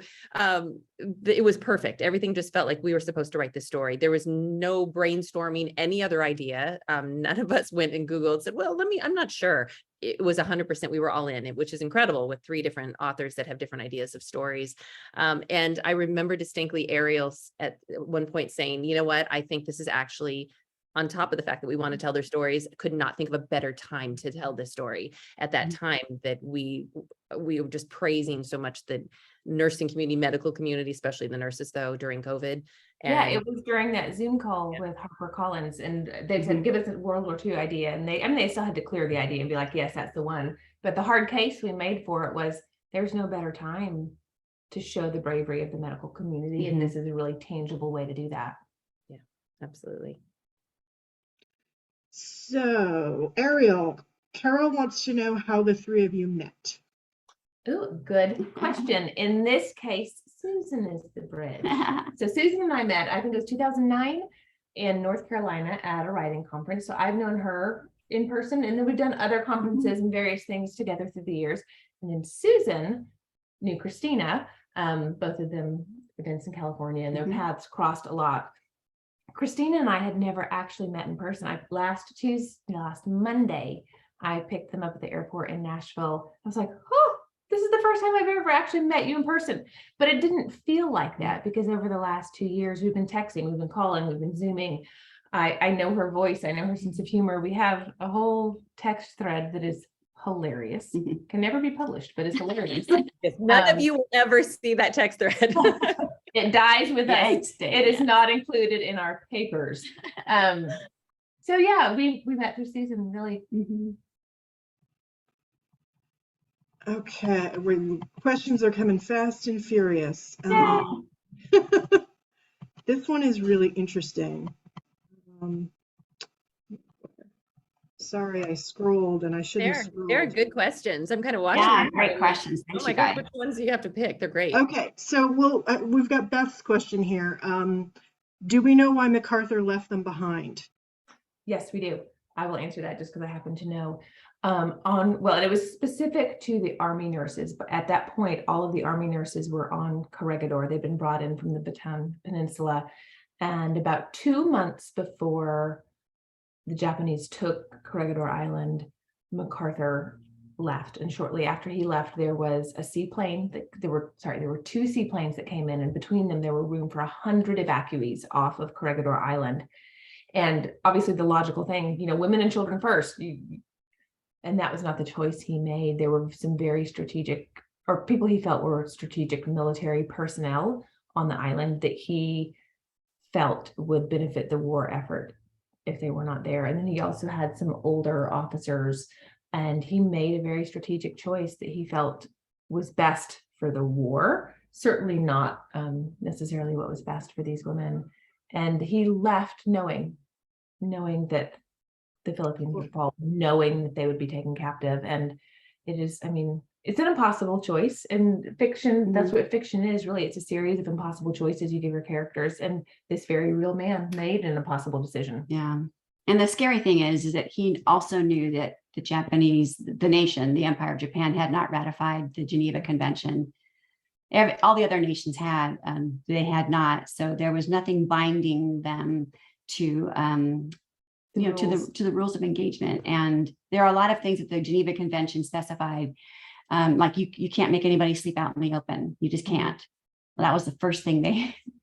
it was perfect. Everything just felt like we were supposed to write this story. There was no brainstorming any other idea. None of us went and Googled and said, well, I'm not sure. It was 100%. We were all in it, which is incredible, with 3 different authors that have different ideas of stories. And I remember distinctly Ariel at one point saying, you know what, I think this is actually, on top of the fact that we want to tell their stories, could not think of a better time to tell this story at that time, that we were just praising so much the nursing community, medical community, especially the nurses though, during COVID. Yeah, And it was during that Zoom call with HarperCollins, and they said, give us a World War II idea. And they still had to clear the idea and be like, yes, that's the one. But the hard case we made for it was, there's no better time to show the bravery of the medical community. And this is a really tangible way to do that. Yeah, absolutely. So, Ariel, Carol wants to know how the 3 of you met. Oh, good question. In this case, Susan is the bridge. So Susan and I met, I think it was 2009 in North Carolina at a writing conference. So I've known her in person, and then we've done other conferences and various things together through the years. And then Susan knew Kristina. Both of them events in California, and their paths crossed a lot. Kristina and I had never actually met in person. Last Monday, I picked them up at the airport in Nashville. I was like, oh, this is the first time I've ever actually met you in person. But it didn't feel like that, because over the last 2 years, we've been texting, we've been calling, we've been Zooming. I know her voice, I know her sense of humor. We have a whole text thread that is hilarious. Can never be published, but it's hilarious. None of you will ever see that text thread. It dies with us. It is not included in our papers. So yeah, we met through Susan, really. Okay, questions are coming fast and furious. This one is really interesting. Sorry, I scrolled and I shouldn't have scrolled. They're good questions. I'm kind of watching. Yeah, great questions. Oh my God, which ones do you have to pick? They're great. Okay, so we've got Beth's question here. Do we know why MacArthur left them behind? Yes, we do. I will answer that just because I happen to know. Well, it was specific to the Army nurses, but at that point, all of the Army nurses were on Corregidor. They'd been brought in from the Bataan Peninsula, and about 2 months before the Japanese took Corregidor Island, MacArthur left, and shortly after he left, there was a seaplane. There were 2 seaplanes that came in, and between them, there were room for 100 evacuees off of Corregidor Island. And obviously, the logical thing, women and children first. And that was not the choice he made. There were some very strategic, or people he felt were strategic military personnel on the island that he felt would benefit the war effort if they were not there. And then he also had some older officers, and he made a very strategic choice that he felt was best for the war, certainly not necessarily what was best for these women. And he left knowing that the Philippines would fall, knowing that they would be taken captive. And it is, it's an impossible choice. And fiction, that's what fiction is, really. It's a series of impossible choices you give your characters. And this very real man made an impossible decision. Yeah. And the scary thing is that he also knew that the nation, the Empire of Japan, had not ratified the Geneva Convention. All the other nations had, they had not. So there was nothing binding them to, to the rules of engagement. And there are a lot of things that the Geneva Convention specified, like you can't make anybody sleep out in the open. You just can't. Well, that was the first thing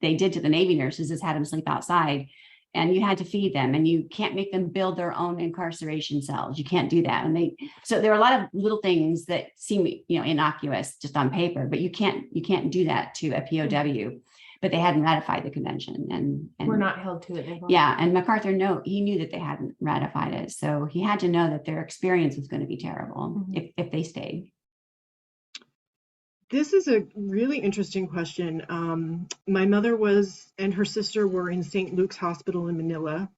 they did to the Navy nurses, is had them sleep outside, and you had to feed them, and you can't make them build their own incarceration cells. You can't do that. And so there are a lot of little things that seem, innocuous just on paper, but you can't do that to a POW. but they hadn't ratified the convention. And We're not held to it. yeah, and MacArthur he knew that they hadn't ratified it, so he had to know that their experience was going to be terrible if they stayed. This is a really interesting question. My mother and her sister were in St. Luke's Hospital in Manila.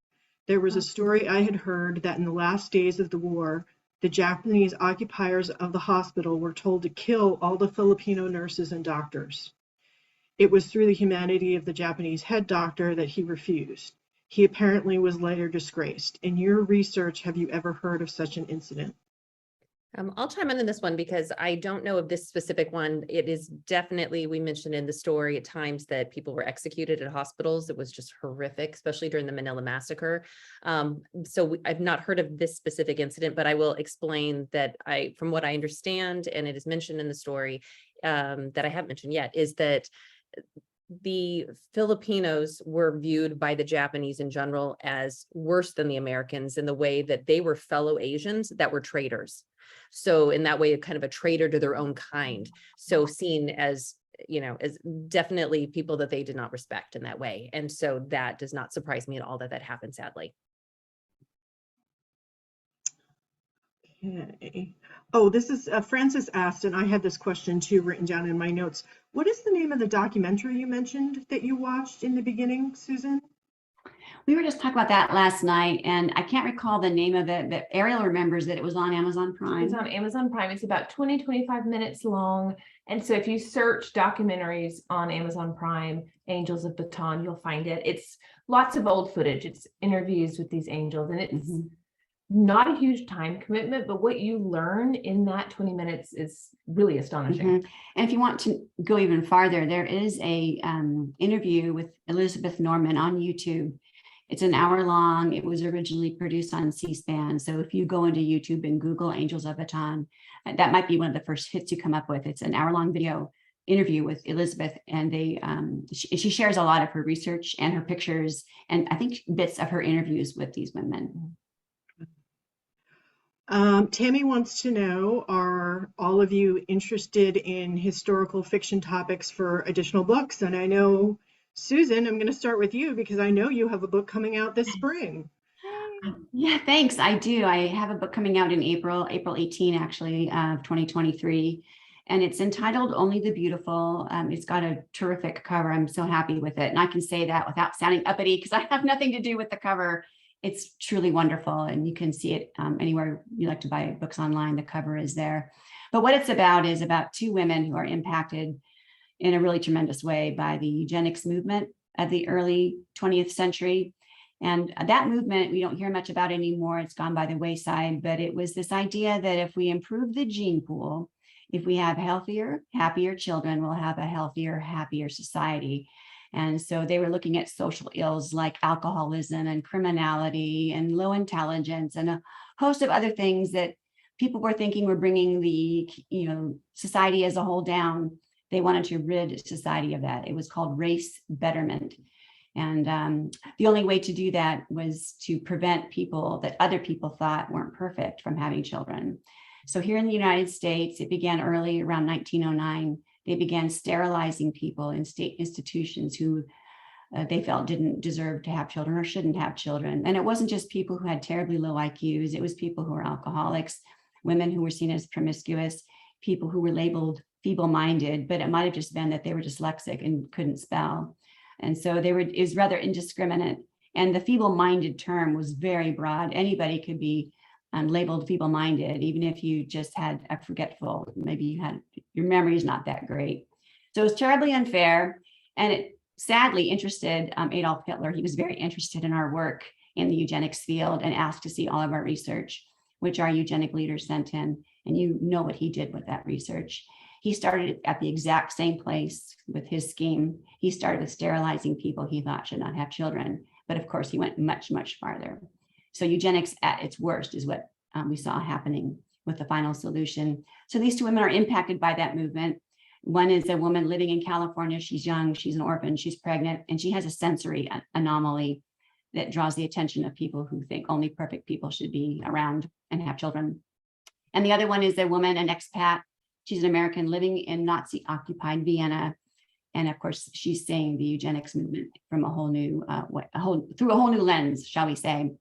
There was a story I had heard that in the last days of the war, the Japanese occupiers of the hospital were told to kill all the Filipino nurses and doctors. It was through the humanity of the Japanese head doctor that he refused. He apparently was later disgraced. In your research, have you ever heard of such an incident? I'll chime in on this one because I don't know of this specific one. It is definitely, we mentioned in the story at times that people were executed at hospitals. It was just horrific, especially during the Manila massacre. I've not heard of this specific incident, but I will explain that from what I understand, and it is mentioned in the story that I haven't mentioned yet, is that the Filipinos were viewed by the Japanese in general as worse than the Americans in the way that they were fellow Asians that were traitors. So in that way, kind of a traitor to their own kind. So seen as, as definitely people that they did not respect in that way. And so that does not surprise me at all that happened, sadly. Okay. Oh, this is Francis asked, and I had this question too written down in my notes. What is the name of the documentary you mentioned that you watched in the beginning, Susan? We were just talking about that last night, and I can't recall the name of it, but Ariel remembers that it was on Amazon Prime. It's on Amazon Prime. It's about 25 minutes long. And so if you search documentaries on Amazon Prime, Angels of Bataan, you'll find it. It's lots of old footage. It's interviews with these angels, and it's not a huge time commitment, but what you learn in that 20 minutes is really astonishing. And if you want to go even farther, there is a interview with Elizabeth Norman on YouTube. It's an hour long. It was originally produced on C-SPAN. So if you go into YouTube and Google Angels of Bataan, that might be one of the first hits you come up with. It's an hour-long video interview with Elizabeth, and she shares a lot of her research and her pictures, and I think bits of her interviews with these women. Tammy wants to know, are all of you interested in historical fiction topics for additional books? And I know, Susan, I'm going to start with you because I know you have a book coming out this spring. Yeah, thanks. I do. I have a book coming out in April 18, actually, of 2023. And it's entitled Only the Beautiful. It's got a terrific cover. I'm so happy with it. And I can say that without sounding uppity because I have nothing to do with the cover. It's truly wonderful, and you can see it anywhere you like to buy books online. The cover is there. But what it's about is about two women who are impacted in a really tremendous way by the eugenics movement of the early 20th century. And that movement, we don't hear much about anymore. It's gone by the wayside, but it was this idea that if we improve the gene pool, if we have healthier, happier children, we'll have a healthier, happier society. And so they were looking at social ills like alcoholism and criminality and low intelligence and a host of other things that people were thinking were bringing the society as a whole down. They wanted to rid society of that. It was called race betterment. And the only way to do that was to prevent people that other people thought weren't perfect from having children. So here in the United States, it began early around 1909. They began sterilizing people in state institutions who they felt didn't deserve to have children or shouldn't have children. And it wasn't just people who had terribly low IQs. It was people who were alcoholics, women who were seen as promiscuous, people who were labeled feeble-minded, but it might have just been that they were dyslexic and couldn't spell. And so it was rather indiscriminate. And the feeble-minded term was very broad. Anybody could be labeled feeble-minded, even if you just had a forgetful, maybe your memory is not that great. So it was terribly unfair, and it sadly interested Adolf Hitler. He was very interested in our work in the eugenics field and asked to see all of our research, which our eugenic leaders sent in, and you know what he did with that research. He started at the exact same place with his scheme. He started with sterilizing people he thought should not have children, but of course he went much, much farther. So eugenics at its worst is what we saw happening with the final solution. So these two women are impacted by that movement. One is a woman living in California. She's young, she's an orphan, she's pregnant, and she has a sensory anomaly that draws the attention of people who think only perfect people should be around and have children. And the other one is a woman, an expat. She's an American living in Nazi-occupied Vienna. And of course, she's saying the eugenics movement from a whole new, through a whole new lens, shall we say.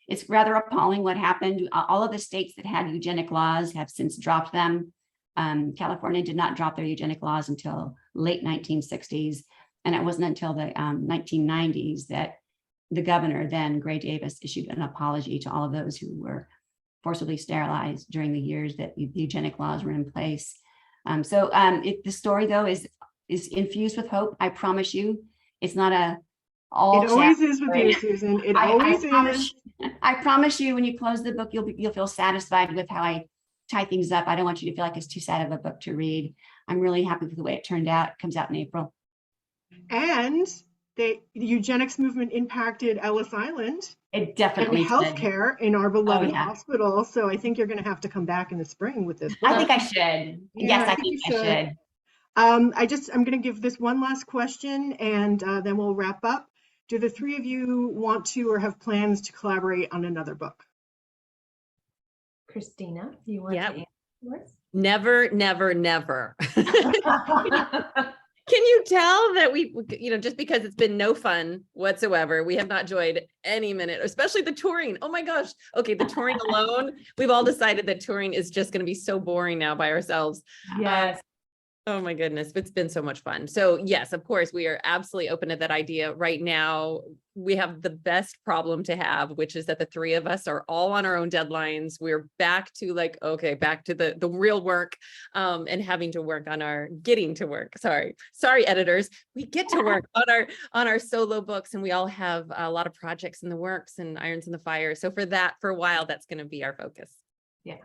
It's rather appalling what happened. All of the states that had eugenic laws have since dropped them. California did not drop their eugenic laws until late 1960s. And it wasn't until the 1990s that the governor, then Gray Davis, issued an apology to all of those who were forcibly sterilized during the years that the eugenic laws were in place. If the story, though, is infused with hope, I promise you, it's not a all. It always is with you, Susan. It always is. I promise you, when you close the book, you'll feel satisfied with how I tie things up. I don't want you to feel like it's too sad of a book to read. I'm really happy with the way it turned out. It comes out in April. And the eugenics movement impacted Ellis Island. It definitely and healthcare in our beloved hospital. So I think you're going to have to come back in the spring with this book. I think I should. Yes, I think I should. I'm going to give this one last question, and then we'll wrap up. Do the three of you want to or have plans to collaborate on another book? Kristina, do you want to answer first? Never, never, never. Can you tell that we, just because it's been no fun whatsoever, we have not enjoyed any minute, especially the touring. Oh my gosh. Okay, the touring alone, we've all decided that touring is just going to be so boring now by ourselves. Yes. Oh my goodness, it's been so much fun. So yes, of course, we are absolutely open to that idea. Right now, we have the best problem to have, which is that the three of us are all on our own deadlines. We're back to back to the real work, and having to work on getting to work. Sorry, editors. We get to work on our solo books, and we all have a lot of projects in the works and irons in the fire. So for a while, that's going to be our focus. Yeah.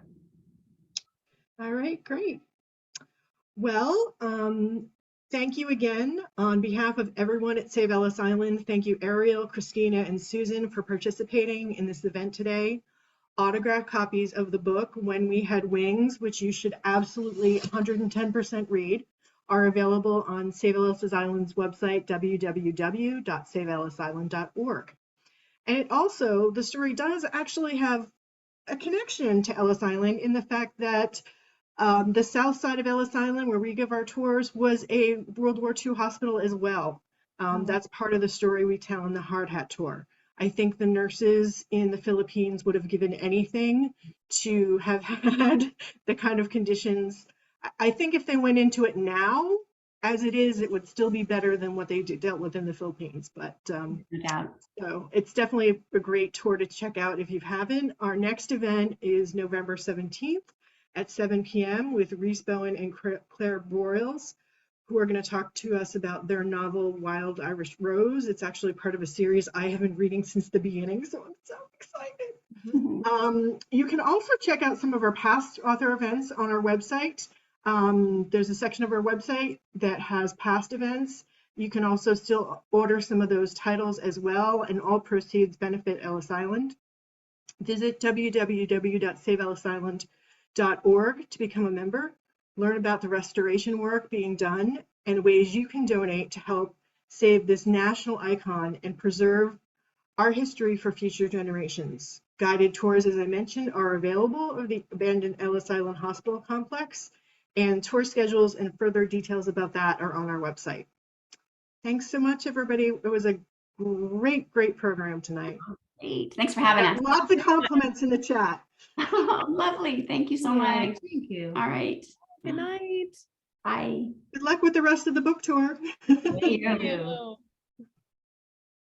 All right, great. Well, thank you again on behalf of everyone at Save Ellis Island. Thank you, Ariel, Kristina, and Susan for participating in this event today. Autographed copies of the book, When We Had Wings, which you should absolutely 110% read, are available on Save Ellis Island's website, www.saveellisisland.org. And the story does actually have a connection to Ellis Island in the fact that the south side of Ellis Island, where we give our tours, was a World War II hospital as well. That's part of the story we tell in the Hard Hat tour. I think the nurses in the Philippines would have given anything to have had the kind of conditions. I think if they went into it now, as it is, it would still be better than what they dealt with in the Philippines. But so it's definitely a great tour to check out if you haven't. Our next event is November 17th. At 7 p.m. with Reese Bowen and Claire Broyles, who are going to talk to us about their novel, Wild Irish Rose. It's actually part of a series I have been reading since the beginning, so I'm so excited. You can also check out some of our past author events on our website. There's a section of our website that has past events. You can also still order some of those titles as well, and all proceeds benefit Ellis Island. Visit www.saveellisisland.org to become a member, learn about the restoration work being done and ways you can donate to help save this national icon and preserve our history for future generations. Guided tours, as I mentioned, are available of the abandoned Ellis Island Hospital Complex, and tour schedules and further details about that are on our website. Thanks so much, everybody. It was a great program tonight. Great. Thanks for having us. Lots of compliments in the chat. Lovely. Thank you so much. Thank you. All right. Good night. Bye. Good luck with the rest of the book tour. Thank you.